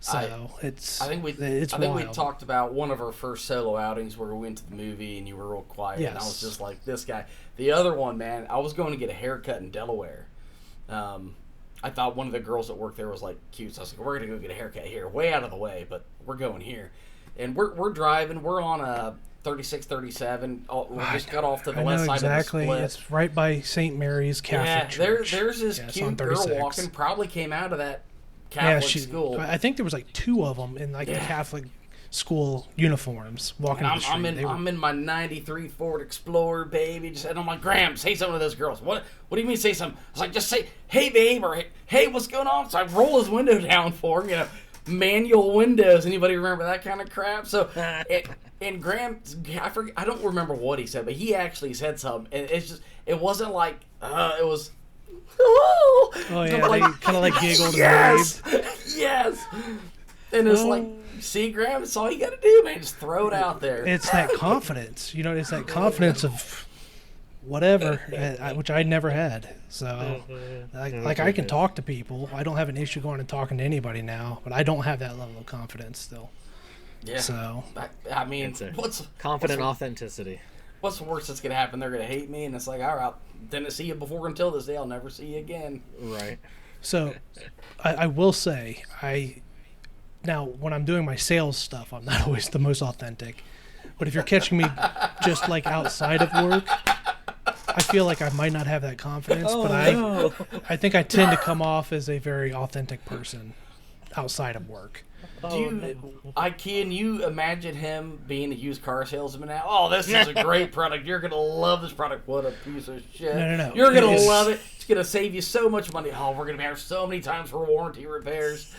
So I think we talked about one of our first solo outings where we went to the movie and you were real quiet. Yes. And I was just like, this guy. The other one, man, I was going to get a haircut in Delaware. I thought one of the girls that worked there was like cute. So I was like, we're going to go get a haircut here, way out of the way, but we're going here. And we're driving. We're on a 36, 37. We just got off to the west side exactly. of the split. It's right by St. Mary's Catholic Church. There's this cute girl walking, probably came out of that Catholic school. I think there was like two of them in like the Catholic school uniforms walking down the street. I'm in my 93 Ford Explorer, baby. And I'm like, Graham, say something to those girls. What do you mean say something? I was like, just say, hey, babe, or hey, what's going on? So I roll his window down for him, manual windows. Anybody remember that kind of crap? So, and Graham, I don't remember what he said, but he actually said something. And it wasn't like, it was, Oh yeah, I'm they like, kind of like giggled yes, and waved. yes. And it's like, see, Graham, it's all you got to do, man. Just throw it out there. It's that confidence, it's that confidence of whatever, which I never had. So, like I can talk to people. I don't have an issue going and talking to anybody now, but I don't have that level of confidence still. Yeah. So, I mean, It's a what's confident authenticity. what's the worst that's gonna happen? They're gonna hate me, and it's like, all right, didn't see you before until this day. I'll never see you again. Right. so I will say, now when I'm doing my sales stuff, I'm not always the most authentic. But if you're catching me just like outside of work, I feel like I might not have that confidence. But I think I tend to come off as a very authentic person outside of work. Can you imagine him being a used car salesman now? Oh, this is a great product. You're gonna love this product. What a piece of shit. No. You're gonna It's- love it. It's gonna save you so much money. Oh, we're gonna be here so many times for warranty repairs.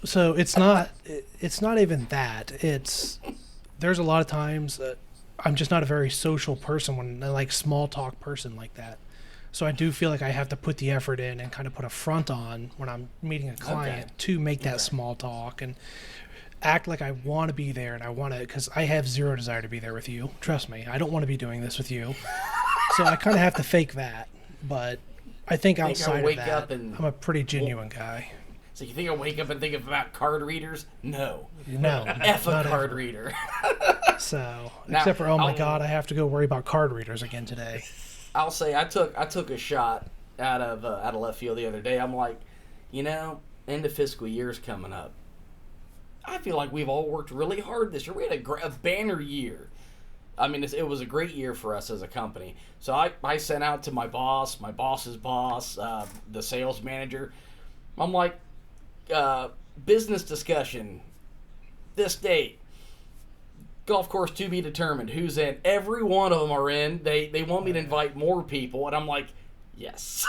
So it's not even that. There's a lot of times I'm just not a very social person when I like small talk person like that. So I do feel like I have to put the effort in and kind of put a front on when I'm meeting a client to make that small talk and act like I want to be there and I want to, because I have zero desire to be there with you. Trust me, I don't want to be doing this with you. So I kind of have to fake that. But I think outside wake of up that, and- I'm a pretty genuine guy. So you think I wake up and think about card readers? No. No, F a not card ever. reader. So, Now, except for, oh my I'll- God, I have to go worry about card readers again today. I'll say I took a shot out of left field the other day. I'm like, end of fiscal year's coming up. I feel like we've all worked really hard this year. We had a banner year. I mean, it was a great year for us as a company. So I sent out to my boss's boss, the sales manager. I'm like, business discussion, this date. Golf course to be determined. Who's in? Every one of them are in. They want me to invite more people, and I'm like, yes,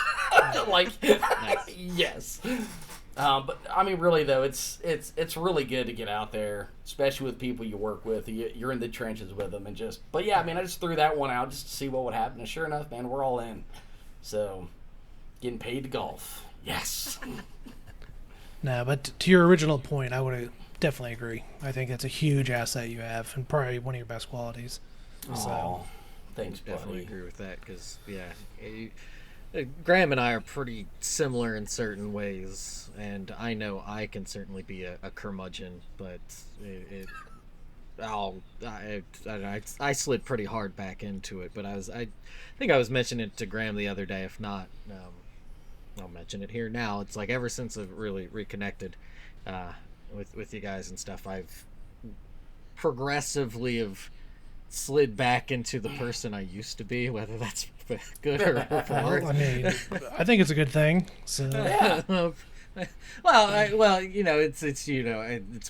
yes. But I mean, really though, it's really good to get out there, especially with people you work with. You're in the trenches with them, and just. But yeah, I mean, I just threw that one out just to see what would happen, and sure enough, man, we're all in. So, getting paid to golf. Yes. No, but to your original point, I would definitely agree. I think it's a huge asset you have, and probably one of your best qualities. Oh, thanks, Definitely buddy. agree with that because Graham and I are pretty similar in certain ways, and I know I can certainly be a curmudgeon, but I slid pretty hard back into it. But I think I was mentioning it to Graham the other day. If not, I'll mention it here now. It's like ever since I've really reconnected with you guys and stuff, I've progressively have slid back into the person I used to be, whether that's good or for worse. Well, I mean, I think it's a good thing. So it's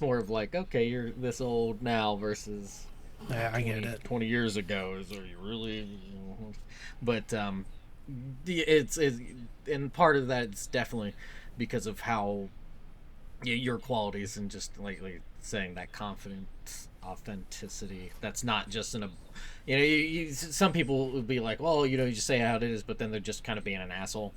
more of like, okay, you're this old now versus yeah, I get it. 20 years ago. Are you really? But it's and part of that is definitely because of how your qualities and just like saying that confidence, authenticity. That's not just some people would be like, well, you just say how it is, but then they're just kind of being an asshole.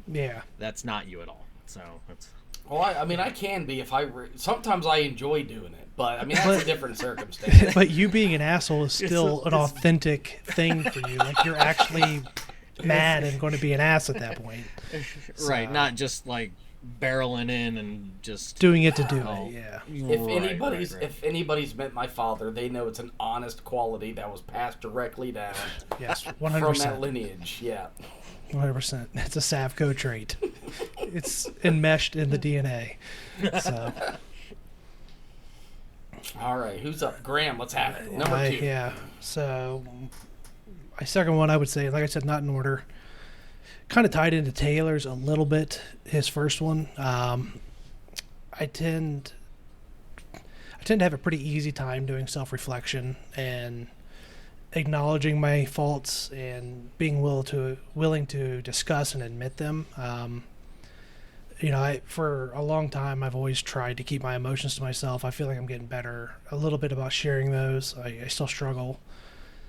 Yeah. That's not you at all. So it's. Well, I mean, I can be if sometimes I enjoy doing it, but I mean that's a different circumstance. But you being an asshole is still an authentic thing for you. Like you're actually mad and going to be an ass at that point. Right, not just like barreling in and just Doing it to do it, yeah. If anybody's met my father, they know it's an honest quality that was passed directly down Yes, from 100%. that lineage. Yeah. 100%. It's a Savco trait. It's enmeshed in the DNA. So, All right, who's up? Graham, let's have it. Number 2. yeah. So, my second one, I would say, like I said, not in order. Kind of tied into Taylor's a little bit. His first one, I tend to have a pretty easy time doing self-reflection and acknowledging my faults and being willing to discuss and admit them. For a long time, I've always tried to keep my emotions to myself. I feel like I'm getting better a little bit about sharing those. I still struggle.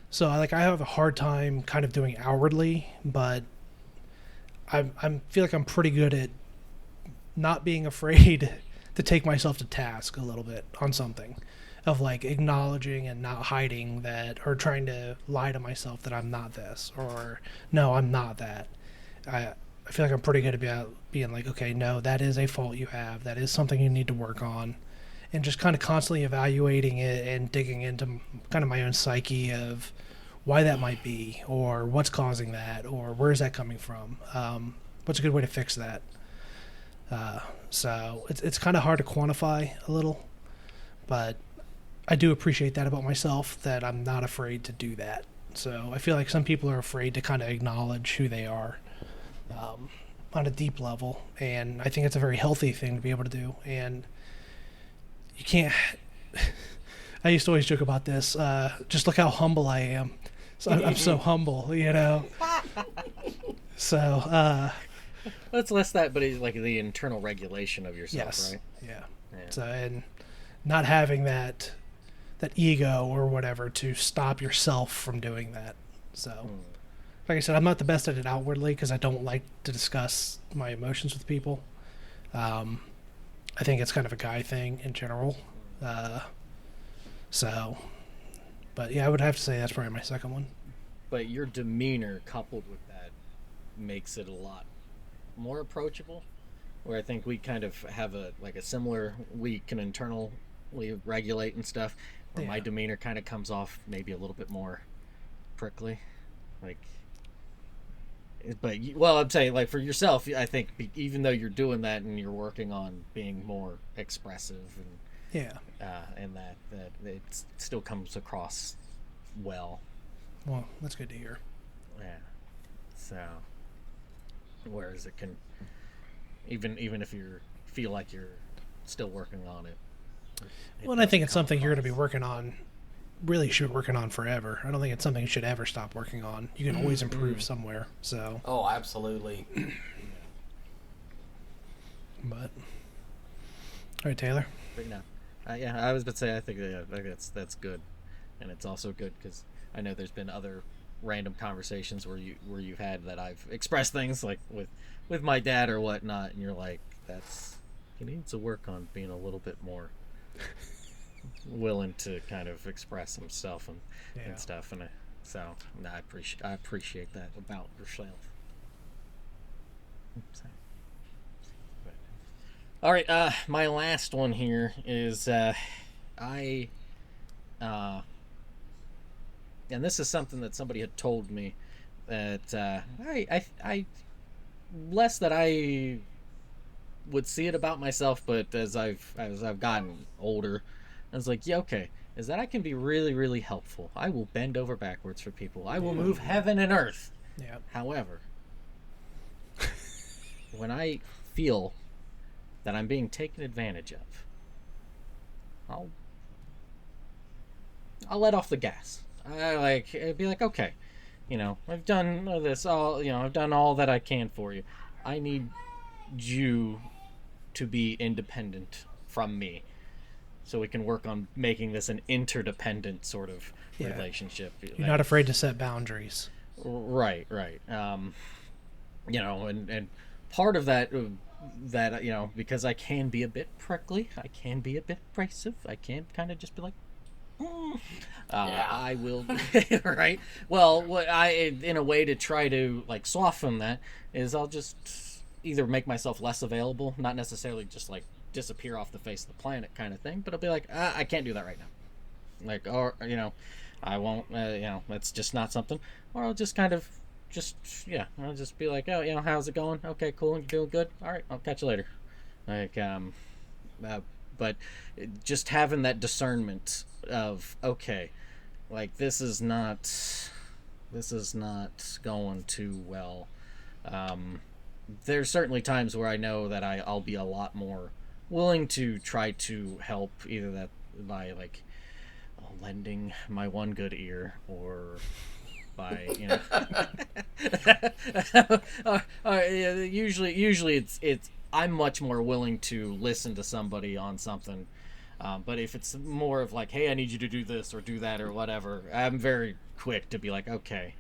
So I have a hard time kind of doing outwardly, but I feel like I'm pretty good at not being afraid to take myself to task a little bit on something, of like acknowledging and not hiding that, or trying to lie to myself that I'm not this, or no, I'm not that. I feel like I'm pretty good about being like, okay, no, that is a fault you have. That is something you need to work on. And just kind of constantly evaluating it and digging into kind of my own psyche of why that might be, or what's causing that, or where is that coming from? What's a good way to fix that? So it's kind of hard to quantify a little, but I do appreciate that about myself, that I'm not afraid to do that. So I feel like some people are afraid to kind of acknowledge who they are on a deep level, and I think it's a very healthy thing to be able to do. And you can't I used to always joke about this, just look how humble I am. So I'm so humble, you know. So It's less that, but it's like the internal regulation of yourself, yes, right? yeah. Yeah. So, and not having that ego or whatever to stop yourself from doing that. So like I said, I'm not the best at it outwardly because I don't like to discuss my emotions with people. I think it's kind of a guy thing in general. So, but yeah, I would have to say that's probably my second one. But your demeanor coupled with that makes it a lot more approachable. Where I think we kind of have a similar, we can internally regulate and stuff. Where my Yeah. demeanor kind of comes off maybe a little bit more prickly, like. But well, I'm saying like for yourself, I think even though you're doing that and you're working on being more expressive Yeah. and that it still comes across well. Well, that's good to hear. Yeah. So, whereas it can, even if you feel like you're still working on it. Well, and I think doesn't it's come something you're going to be across. working on. Really, should be working on forever. I don't think it's something you should ever stop working on. You can always improve somewhere. So, Oh, absolutely. but all right, Taylor. But no, yeah, I was about to say I think that's good, and it's also good because I know there's been other random conversations where you've had that I've expressed things like with my dad or whatnot, and you're like, he needs to work on being a little bit more willing to kind of express himself and stuff, and so no, I appreciate that about yourself. So. All right, my last one here is and this is something that somebody had told me that I less that I would see it about myself, but as I've gotten older, I was like, yeah, okay, is that I can be really, really helpful. I will bend over backwards for people. I will move heaven and earth. Yeah. However, when I feel that I'm being taken advantage of, I'll let off the gas. I'd be like, okay, I've done this all, I've done all that I can for you. I need you to be independent from me, so we can work on making this an interdependent sort of relationship. You're not afraid to set boundaries. Right. And part of that because I can be a bit prickly, I can be a bit abrasive, I can kind of just be like, I will, right? Well, what in a way to try to like soften that is I'll just either make myself less available, not necessarily just like disappear off the face of the planet kind of thing, but I'll be like, I can't do that right now. Like, or, I won't, that's just not something. Or I'll just kind of, I'll just be like, oh, how's it going? Okay, cool. You're doing good. All right, I'll catch you later. Like, but just having that discernment of, okay, like this is not going too well. There's certainly times where I know that I'll be a lot more willing to try to help, either that by like lending my one good ear, or by usually it's I'm much more willing to listen to somebody on something, but if it's more of like, hey, I need you to do this or do that or whatever, I'm very quick to be like, okay,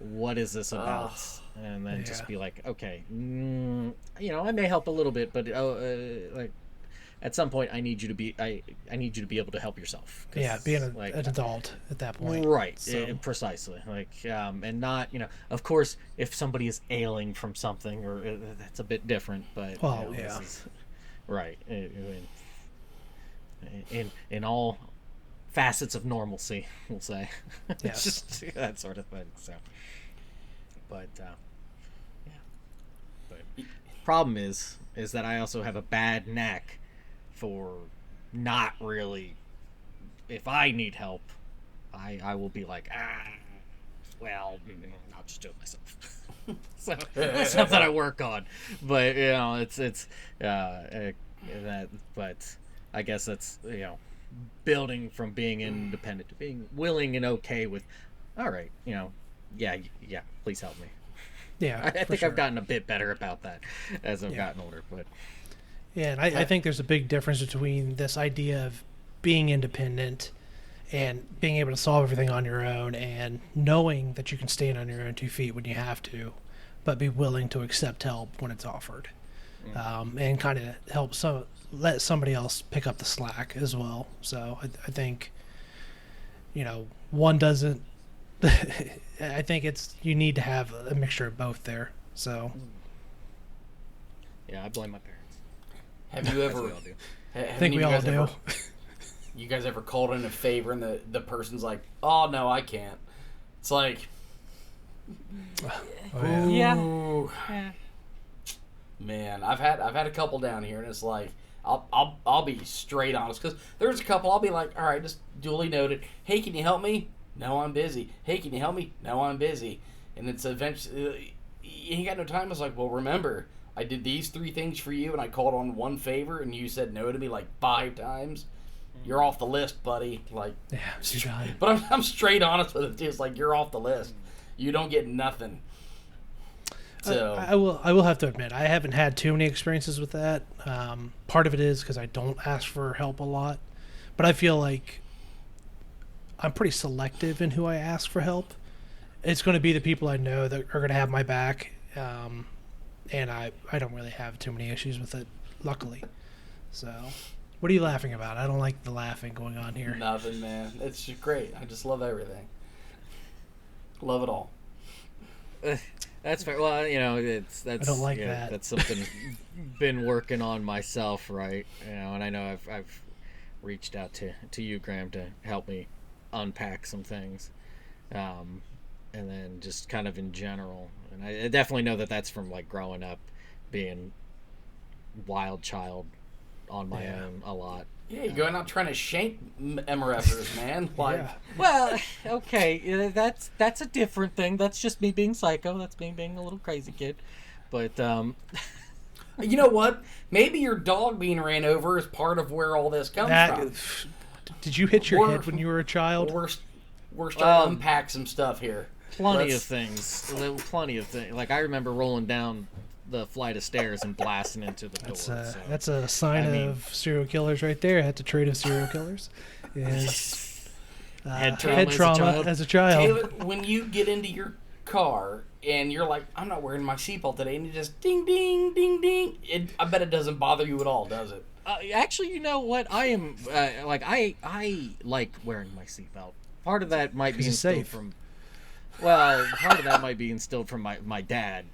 what is this about? And then Yeah. just be like, okay, I may help a little bit, but like at some point, I need you to be able to help yourself. Yeah, being an like, adult at that point. right, So, precisely. Like, and not, of course, if somebody is ailing from something, or that's a bit different. But Well, this yeah. is, right. In all facets of normalcy, we'll say. Yes. Just that sort of thing. So, but yeah. But problem is that I also have a bad knack for not really. If I need help, I will be like, well, I'll just do it myself. So it's something I work on, but it's that. But I guess that's building from being independent to being willing and okay with. All right, yeah, please help me. yeah, I think sure. I've gotten a bit better about that as I've gotten older, but. Yeah, and I think there's a big difference between this idea of being independent and being able to solve everything on your own and knowing that you can stand on your own 2 feet when you have to, but be willing to accept help when it's offered. And kind of let somebody else pick up the slack as well. So I think, one doesn't. I think you need to have a mixture of both there. So. Yeah, I blame my parents. Have you ever? As we all do. I think we all do. You guys ever called in a favor and the person's like, "Oh no, I can't." It's like, Yeah. man, I've had a couple down here, and it's like, I'll be straight honest, because there's a couple I'll be like, all right, just duly noted. Hey, can you help me? No, I'm busy. Hey, can you help me? No, I'm busy. And it's eventually, you ain't got no time. I was like, well, remember, I did these 3 things for you, and I called on one favor, and you said no to me like 5 times. You're off the list, buddy. Like, Yeah, you got it. but I'm straight honest with it too. It's like, you're off the list. You don't get nothing. So I will have to admit, I haven't had too many experiences with that. Part of it is because I don't ask for help a lot, but I feel like I'm pretty selective in who I ask for help. It's going to be the people I know that are going to have my back, and I don't really have too many issues with it, luckily. So, what are you laughing about? I don't like the laughing going on here. nothing, man. It's just great. I just love everything. Love it all. That's fair. Well, that's I don't like that. That's something been working on myself, right? And I know I've reached out to you, Graham, to help me unpack some things, and then just kind of in general. And I definitely know that that's from like growing up, being wild child on my own a lot. Yeah, you're going out trying to shank MRFers, man. Like, Yeah. Well, okay, that's a different thing. That's just me being psycho. That's me being a little crazy kid. But you know what? Maybe your dog being ran over is part of where all this comes from. Did you hit your Or- head when you were a child? We're starting to unpack some stuff here. plenty Let's- of things. Plenty of things. Like I remember rolling down the flight of stairs and blasting into the door. So. That's a sign I mean- of serial killers right there. That's a trait of serial killers. Is Head trauma as a child. as a child. Taylor, when you get into your car and you're like, I'm not wearing my seatbelt today, and you just ding, ding, ding, ding, I bet it doesn't bother you at all, does it? Actually, you know what? I am I like wearing my seatbelt. Part of that might be 'Cause it's instilled safe. from. Well, part of that might be instilled from my dad,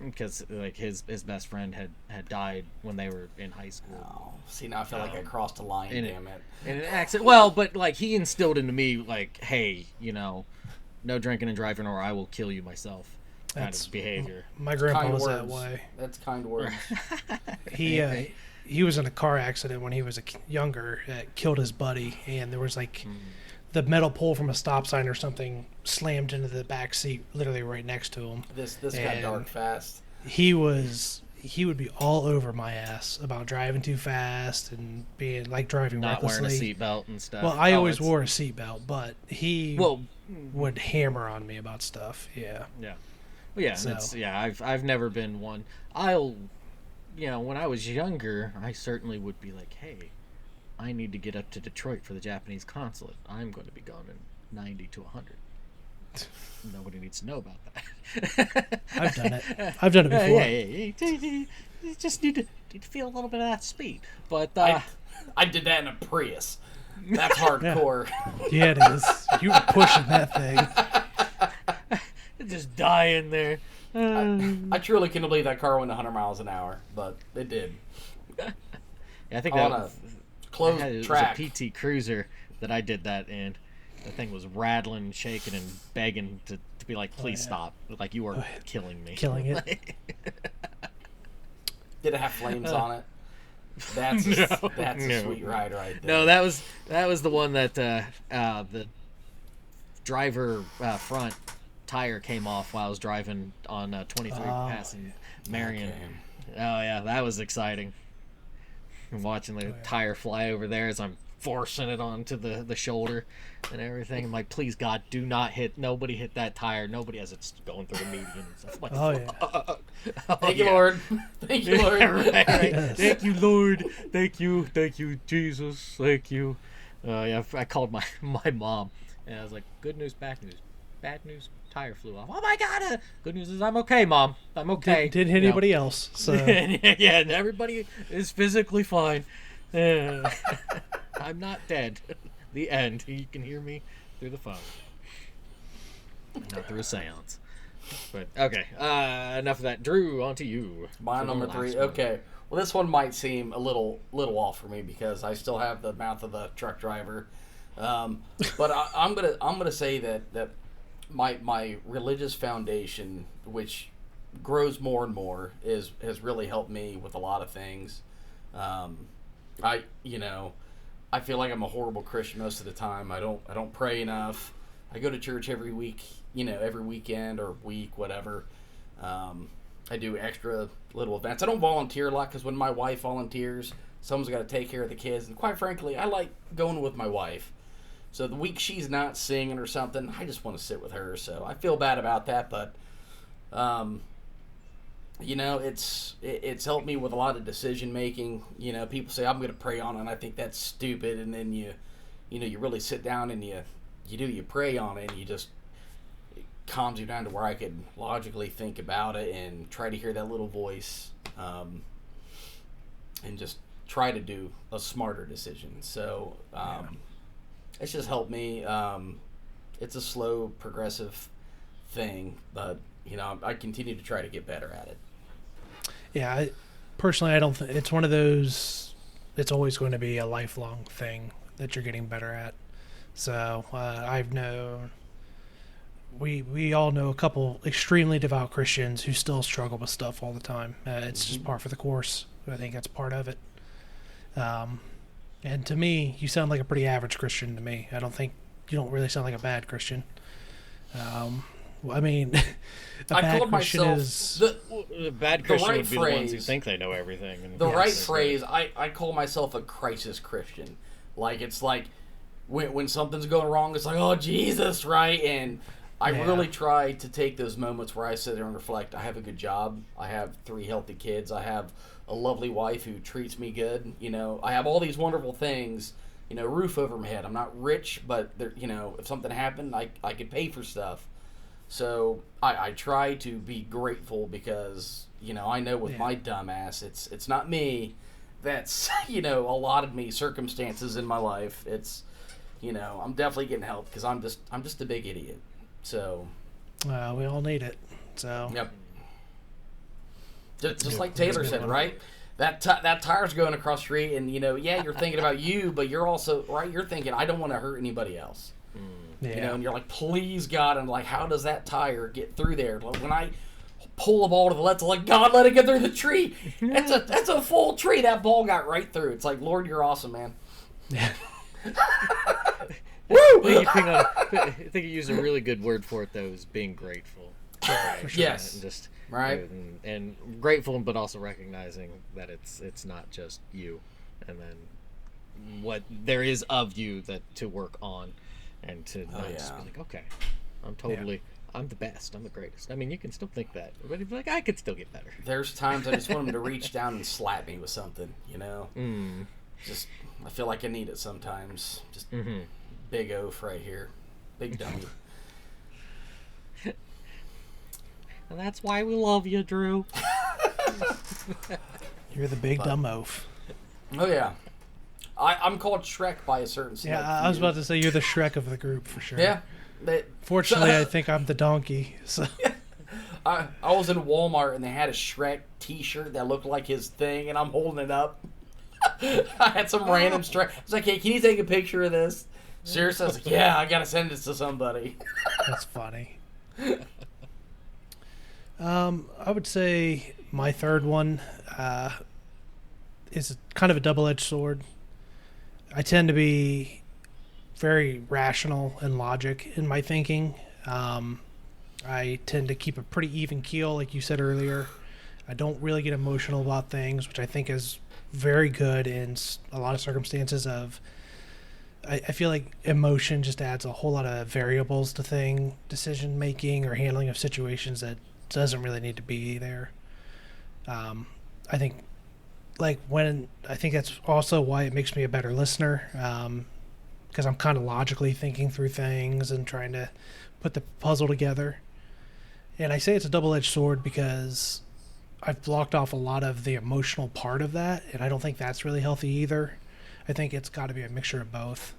because like his best friend had died when they were in high school. Oh, see, now I feel like I crossed a line, in damn it. In an accident. Well, but like he instilled into me like, hey, no drinking and driving, or I will kill you myself. Kind That's- of behavior. My grandpa Kind was words. that way. That's kind words. He was in a car accident when he was younger that killed his buddy, and there was like the metal pole from a stop sign or something slammed into the back seat, literally right next to him. This got And dark fast. He would be all over my ass about driving too fast and being like driving Not wearing a recklessly. seatbelt and stuff. Well, I always it's- wore a seatbelt, but he Well, would hammer on me about stuff. Yeah. yeah. Well, yeah, So- I've never been one. When I was younger, I certainly would be like, hey, I need to get up to Detroit for the Japanese consulate. I'm going to be gone in 90 to 100. Nobody needs to know about that. I've done it. I've done it before. Yeah. You just need to feel a little bit of that speed. But I did that in a Prius. That's hardcore. Yeah, it is. You were pushing that thing. just die in there. I truly couldn't believe that car went 100 miles an hour, but it did. Yeah, I think On that a closed it track. was a PT Cruiser that I did that in. The thing was rattling, and shaking, and begging to be like, please stop. Like, you are killing me. Killing it. Did it have flames on it? That's a sweet ride right there. No, that was the one that the driver front tire came off while I was driving on 23 passing Marion. Okay. Oh yeah, that was exciting. And watching the tire fly over there as I'm forcing it onto the shoulder and everything. I'm like, please God, do not hit. Nobody hit that tire. Nobody, as it's going through the median and stuff. I'm like, Oh, yeah. Thank you, Lord. Thank you, Lord. right. Yes. Thank you, Lord. Thank you, Jesus. Thank you. Yeah, I called my mom, and I was like, "Good news, bad news. Bad news, tire flew off. Oh my God! Good news is I'm okay, Mom. I'm okay. Didn't hit anybody else. So yeah, and everybody is physically fine. I'm not dead. The end. You can hear me through the phone, not through a seance. But okay, enough of that. Drew, on to you. My for the number last 3. one. Okay. Well, this one might seem a little off for me because I still have the mouth of a truck driver. But I'm gonna say that my religious foundation, which grows more and more, has really helped me with a lot of things. I feel like I'm a horrible Christian most of the time. I don't pray enough. I go to church every week, every weekend or week, whatever. I do extra little events. I don't volunteer a lot because when my wife volunteers, someone's got to take care of the kids. And quite frankly, I like going with my wife. So the week she's not singing or something, I just want to sit with her. So I feel bad about that, but it's helped me with a lot of decision making. People say I'm going to pray on it, and I think that's stupid. And then you really sit down and you pray on it, and it calms you down to where I could logically think about it and try to hear that little voice, and just try to do a smarter decision. So it's just helped me. It's a slow, progressive thing, but I continue to try to get better at it. yeah, personally, I don't think it's one of those. It's always going to be a lifelong thing that you're getting better at. So I've known. We all know a couple extremely devout Christians who still struggle with stuff all the time. It's just par for the course. I think that's part of it. And to me, you sound like a pretty average Christian to me. I don't think you don't really sound like a bad Christian. I mean, a bad Christian is The bad Christian right would be the ones who phrase- think they know everything. And The yes, right that's phrase, I call myself a crisis Christian. Like, it's like when something's going wrong, it's like, oh, Jesus, right? And I really try to take those moments where I sit there and reflect. I have a good job. I have 3 healthy kids. I have a lovely wife who treats me good. I have all these wonderful things. Roof over my head. I'm not rich, but there, if something happened, I could pay for stuff. So I try to be grateful because I know with my dumb ass, it's not me. That's allotted me circumstances in my life. It's I'm definitely getting help because I'm just a big idiot. So we all need it. So yep. Just like Taylor said, right? That tire's going across the street, and you're thinking about you, but you're also you're thinking I don't want to hurt anybody else. And you're like, please God, and like, how does that tire get through there? Like, when I pull the ball to the left, I'm like, God, let it get through the tree. That's a full tree. That ball got right through. It's like, Lord, you're awesome, man. Yeah. Woo! I think you used a really good word for it, though, is being grateful. Yes. And just right. And grateful, but also recognizing that it's not just you, and then what there is of you that to work on, and to not just be like, okay, I'm the best, I'm the greatest. I mean, you can still think that, but you'd be like, I could still get better. There's times I just want him to reach down and slap me with something, Just, I feel like I need it sometimes. Just big oaf right here. Big dummy. And that's why we love you, Drew. You're the big dumb oaf. Oh yeah, I'm called Shrek by a certain. Yeah, I was about to say you're the Shrek of the group for sure. Yeah. Fortunately, I think I'm the donkey. So I was in Walmart and they had a Shrek T-shirt that looked like his thing, and I'm holding it up. I had some random Shrek. I was like, "Hey, can you take a picture of this?" Seriously, I was like, "Yeah, I gotta send this to somebody." that's funny. I would say my third one is kind of a double-edged sword. I tend to be very rational and logic in my thinking. I tend to keep a pretty even keel, like you said earlier. I don't really get emotional about things, which I think is very good in a lot of circumstances I feel like emotion just adds a whole lot of variables to decision making or handling of situations that doesn't really need to be there. I think that's also why it makes me a better listener, because I'm kind of logically thinking through things and trying to put the puzzle together. And I say it's a double-edged sword because I've blocked off a lot of the emotional part of that, and I don't think that's really healthy either. I think it's got to be a mixture of both.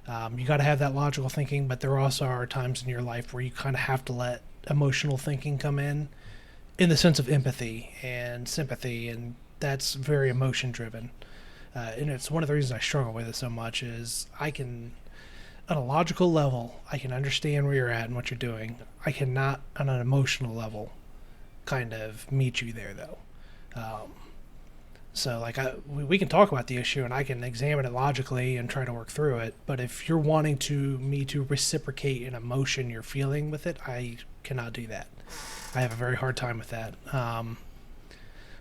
You got to have that logical thinking, but there also are times in your life where you kind of have to let emotional thinking come in the sense of empathy and sympathy, and that's very emotion-driven. And it's one of the reasons I struggle with it so much is I can, on a logical level, I can understand where you're at and what you're doing. I cannot, on an emotional level, kind of meet you there, though. So, like, we can talk about the issue, and I can examine it logically and try to work through it. But if you're wanting me to reciprocate an emotion you're feeling with it, I cannot do that. I have a very hard time with that.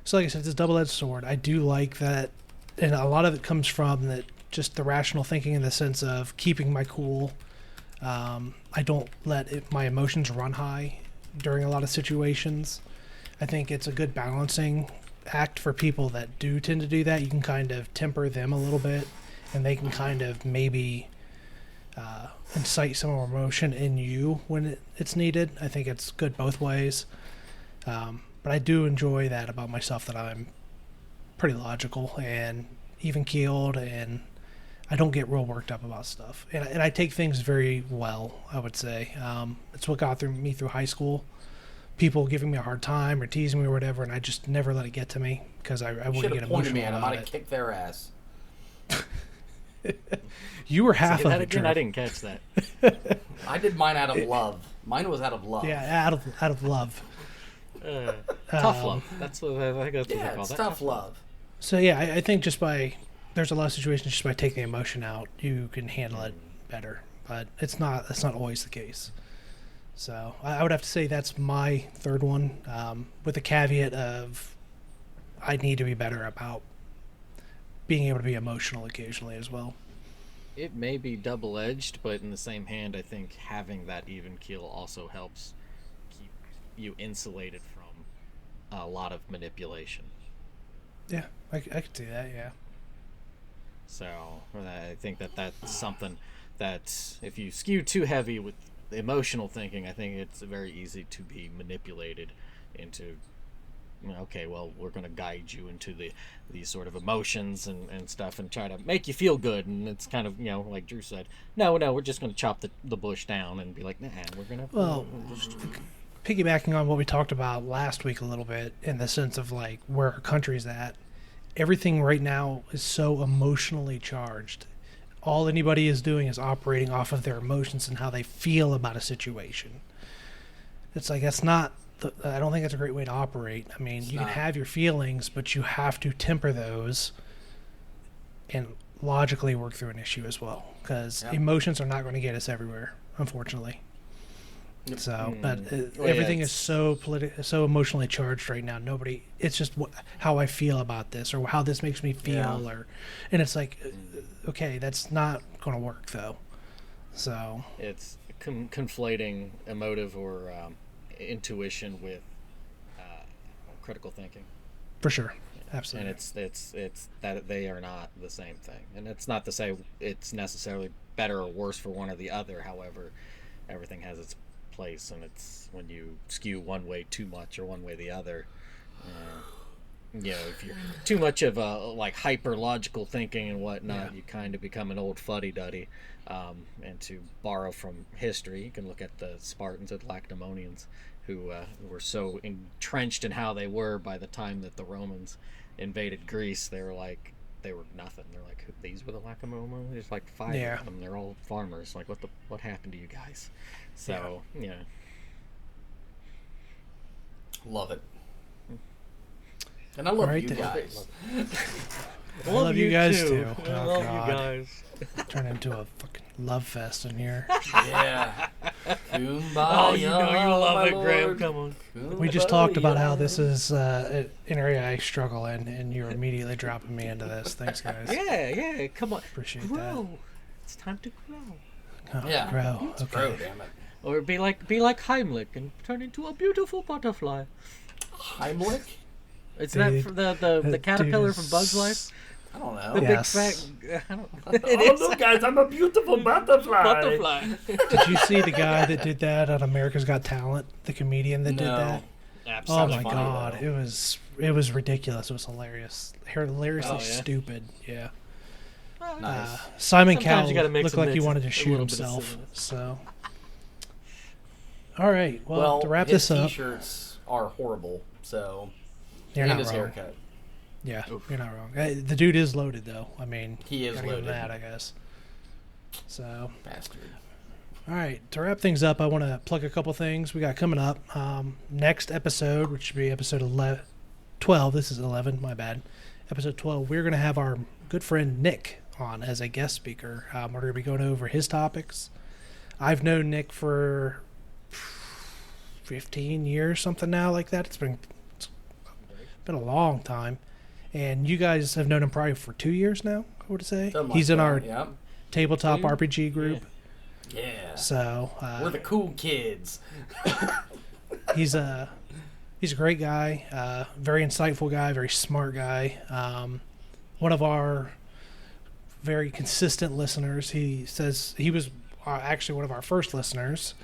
So, like I said, it's a double-edged sword. I do like that, and a lot of it comes from just the rational thinking in the sense of keeping my cool. I don't let my emotions run high during a lot of situations. I think it's a good balancing act for people that do tend to do that. You can kind of temper them a little bit, and they can kind of maybe incite some more emotion in you when it's needed. I think it's good both ways. But I do enjoy that about myself, that I'm pretty logical and even-keeled, and I don't get real worked up about stuff. And I take things very well, I would say. It's what got me through high school. People giving me a hard time or teasing me or whatever, and I just never let it get to me because I wouldn't get emotional me, and I about might have it. kicked their ass. You were half of it, again, Drew. I didn't catch that. I did mine out of love. Mine was out of love. Yeah, out of love. Tough love. That's what I think that's what they call it's that. tough love. So yeah, I think there's a lot of situations just by taking the emotion out, you can handle it better. But that's not always the case. So I would have to say that's my third one, with the caveat of I need to be better about being able to be emotional occasionally as well. It may be double-edged, but in the same hand, I think having that even keel also helps keep you insulated from a lot of manipulation. Yeah, I could see that, yeah. So I think that's something that if you skew too heavy with emotional thinking, I think it's very easy to be manipulated into, okay, well, we're going to guide you into these sort of emotions and stuff and try to make you feel good. And it's kind of, like Drew said, no, we're just going to chop the bush down and be like, nah, we're going to... Well, piggybacking on what we talked about last week a little bit, in the sense of like where our country's at, everything right now is so emotionally charged. All anybody is doing is operating off of their emotions and how they feel about a situation. It's like, that's not... I don't think that's a great way to operate. I mean, you can have your feelings, but you have to temper those and logically work through an issue as well, because emotions are not going to get us everywhere, unfortunately. So, but everything is so so emotionally charged right now. It's just how I feel about this, or how this makes me feel, and it's like, okay, that's not going to work though. So it's conflating emotive or intuition with critical thinking. For sure, absolutely. And it's that they are not the same thing, and it's not to say it's necessarily better or worse for one or the other. However, everything has its place, and it's when you skew one way too much or one way the other. If you're too much of a like hyper logical thinking and whatnot, you kind of become an old fuddy-duddy. And to borrow from history, you can look at the Spartans and Lacedaemonians, who were so entrenched in how they were by the time that the Romans invaded Greece. They were nothing. They're like, these were the Lacedaemonians. There's like 5 of them. They're all farmers. Like, what happened to you guys? So Love it. And I love you guys. I love you guys too. I Oh, love God. you guys. Turn into a fucking love fest in here. Yeah. Kumbaya, Oh, you know you love my it, Graham. lord. Come on. We just talked about how this is an area I struggle in, and you're immediately dropping me into this. Thanks, guys. Yeah. Come on. Appreciate Grow. It's time to grow. that. Oh, Yeah. grow. It's Okay. grow, damn it. Or be like Heimlich and turn into a beautiful butterfly. Heimlich? It's Dude, that the caterpillar dude from Bugs Life. I don't know. The Yes. big fat. I don't. Oh, look, guys, I'm a beautiful butterfly. Butterfly. Did you see the guy that did that on America's Got Talent? The comedian that did No. that? Oh Absolutely. my funny, God, though. it was ridiculous. It was hilariously Oh, yeah? stupid. Yeah. Nice. Simon Sometimes Cowell you gotta mix looked and like he mix wanted to a shoot little bit of himself. silliness. So, all right. Well, Well, to wrap his this up, t-shirts are horrible, so... you're and not his wrong. haircut. Yeah, you're not wrong. The dude is loaded, though. I mean, He is gotta give him loaded. that, I guess. So, Bastard. all right. To wrap things up, I want to plug a couple things we got coming up. Next episode, which should be episode 12. This is 11. My bad. Episode 12. We're going to have our good friend Nick on as a guest speaker. We're going to be going over his topics. I've known Nick for 15 years, something now like that. It's been a long time. And you guys have known him probably for 2 years now, I would say. Something He's like in that, our Yep. tabletop RPG group. Yeah. So We're the cool kids. he's a great guy, very insightful guy, very smart guy. One of our very consistent listeners. He says he was actually one of our first listeners.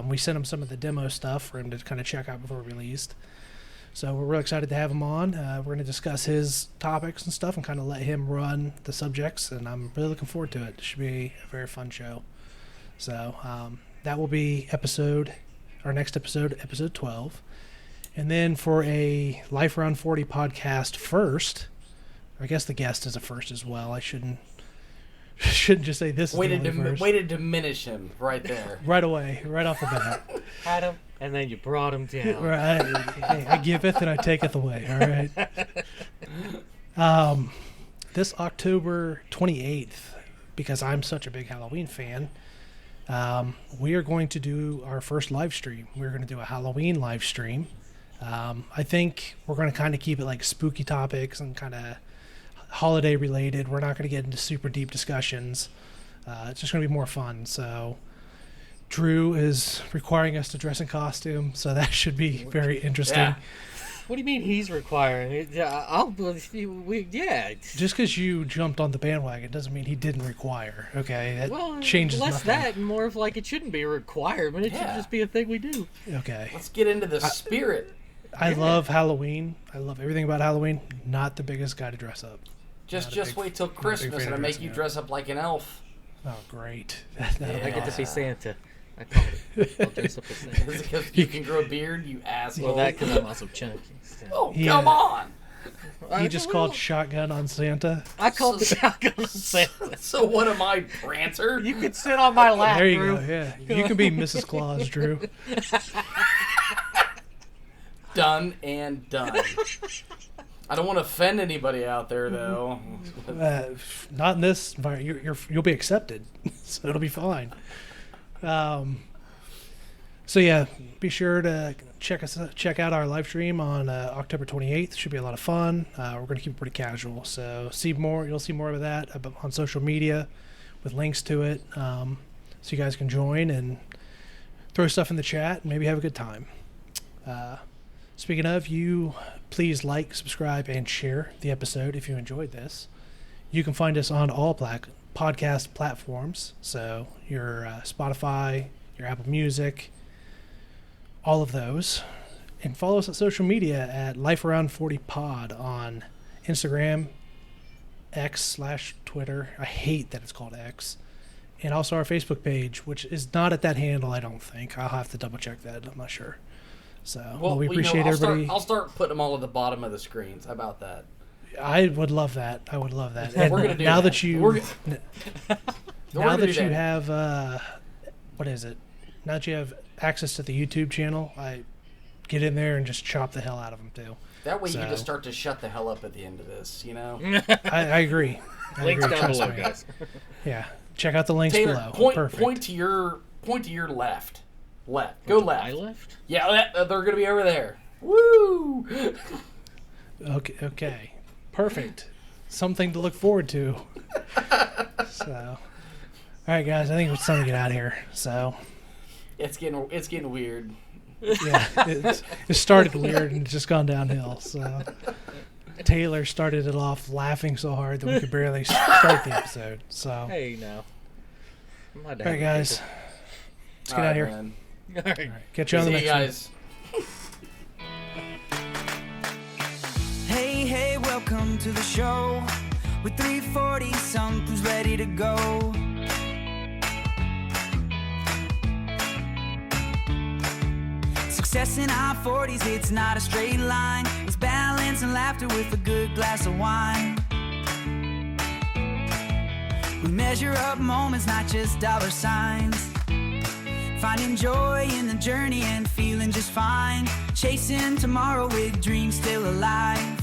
We sent him some of the demo stuff for him to kind of check out before we released. So we're really excited to have him on. We're going to discuss his topics and stuff and kind of let him run the subjects, and I'm really looking forward to it. It should be a very fun show. So that will be our next episode, episode 12. And then for a Life Around 40 podcast first, I guess the guest is a first as well. I shouldn't just say this is Way the only first. to diminish him right there. Right away, right off the bat. Had him, and then you brought him down. Right. Hey, I giveth and I taketh away. All right. This October 28th, because I'm such a big Halloween fan, we are going to do our first live stream. We're going to do a Halloween live stream. I think we're going to kind of keep it like spooky topics and kind of holiday related. We're not going to get into super deep discussions. It's just going to be more fun. So Drew is requiring us to dress in costume, so that should be very interesting. Yeah. What do you mean he's requiring? Yeah. Just because you jumped on the bandwagon doesn't mean he didn't require. Okay, that Well, changes less nothing. that and more of like it shouldn't be a requirement. It should Yeah. just be a thing we do. Okay, Let's get into the spirit. I love Halloween. I love everything about Halloween. Not the biggest guy to dress up. Just Not a big- wait till not a big Christmas fan and I of make dressing you up. dress up like an elf. Oh, great! I get to be Yeah. Santa. I call it. I'll dress up as Santa. Because you can grow a beard, you asshole. Well, that because I'm also chunky. So. Oh, Yeah. come on. He just called shotgun on Santa. I called the shotgun Santa. So what am I, Prancer? You could sit on my lap, There you Drew. go. Yeah, you can be Mrs. Claus, Drew. Done and done. I don't want to offend anybody out there, though. Not in this environment. You'll be accepted, so it'll be fine. So yeah, be sure to check out our live stream on October 28th. Should be a lot of fun. We're going to keep it pretty casual, so you'll see more of that on social media with links to it, so you guys can join and throw stuff in the chat and maybe have a good time. Speaking of, you please like, subscribe, and share the episode if you enjoyed this. You can find us on all podcast platforms, so your Spotify, your Apple Music, all of those. And follow us on social media at LifeAround40Pod on Instagram, X/Twitter. I hate that it's called X. And also our Facebook page, which is not at that handle, I don't think. I'll have to double check that. I'm not sure. So, well, we appreciate everybody. I'll start putting them all at the bottom of the screens. How about that? I would love that. I would love that. We're gonna do that. Now that you have, what is it? Now that you have access to the YouTube channel, I get in there and just chop the hell out of them too. That way you can just start to shut the hell up at the end of this, you know? I agree. Links down trust below, me. guys. Yeah, check out the links Taylor, below. Perfect. point to your left. Left. Go left. I left? Yeah, they're going to be over there. Woo! Okay. Perfect. Something to look forward to. So, all right, guys. I think it's time to get out of here. So, It's getting weird. yeah, it started weird and it's just gone downhill. So, Taylor started it off laughing so hard that we could barely start the episode. So, Hey, no. I'm not all right, guys. Let's get out of here. Man. All right. All right, catch you on the See next you one. guys. Hey, welcome to the show. With 340 something's ready to go. Success in our 40s, it's not a straight line. It's balance and laughter with a good glass of wine. We measure up moments, not just dollar signs. Finding joy in the journey and feeling just fine. Chasing tomorrow with dreams still alive.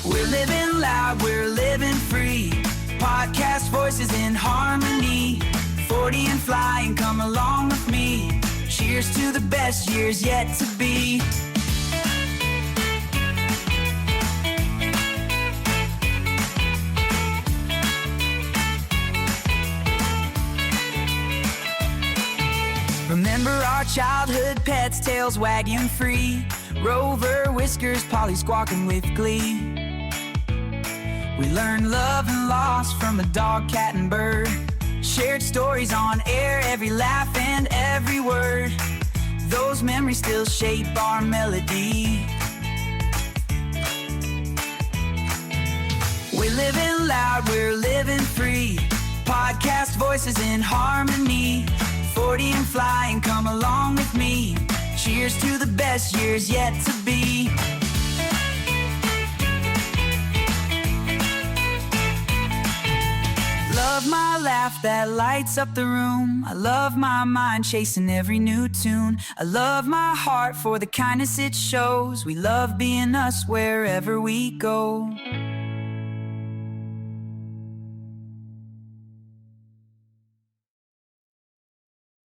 We're living loud, we're living free. Podcast voices in harmony. 40 and flying, come along with me. Cheers to the best years yet to be. Remember our childhood pets, tails wagging free. Rover, Whiskers, Polly squawking with glee. We learned love and loss from a dog, cat, and bird. Shared stories on air, every laugh and every word. Those memories still shape our melody. We're living loud, we're living free. Podcast voices in harmony. 40 and flying, come along with me. Cheers to the best years yet to be. Love my laugh that lights up the room. I love my mind chasing every new tune. I love my heart for the kindness it shows. We love being us wherever we go.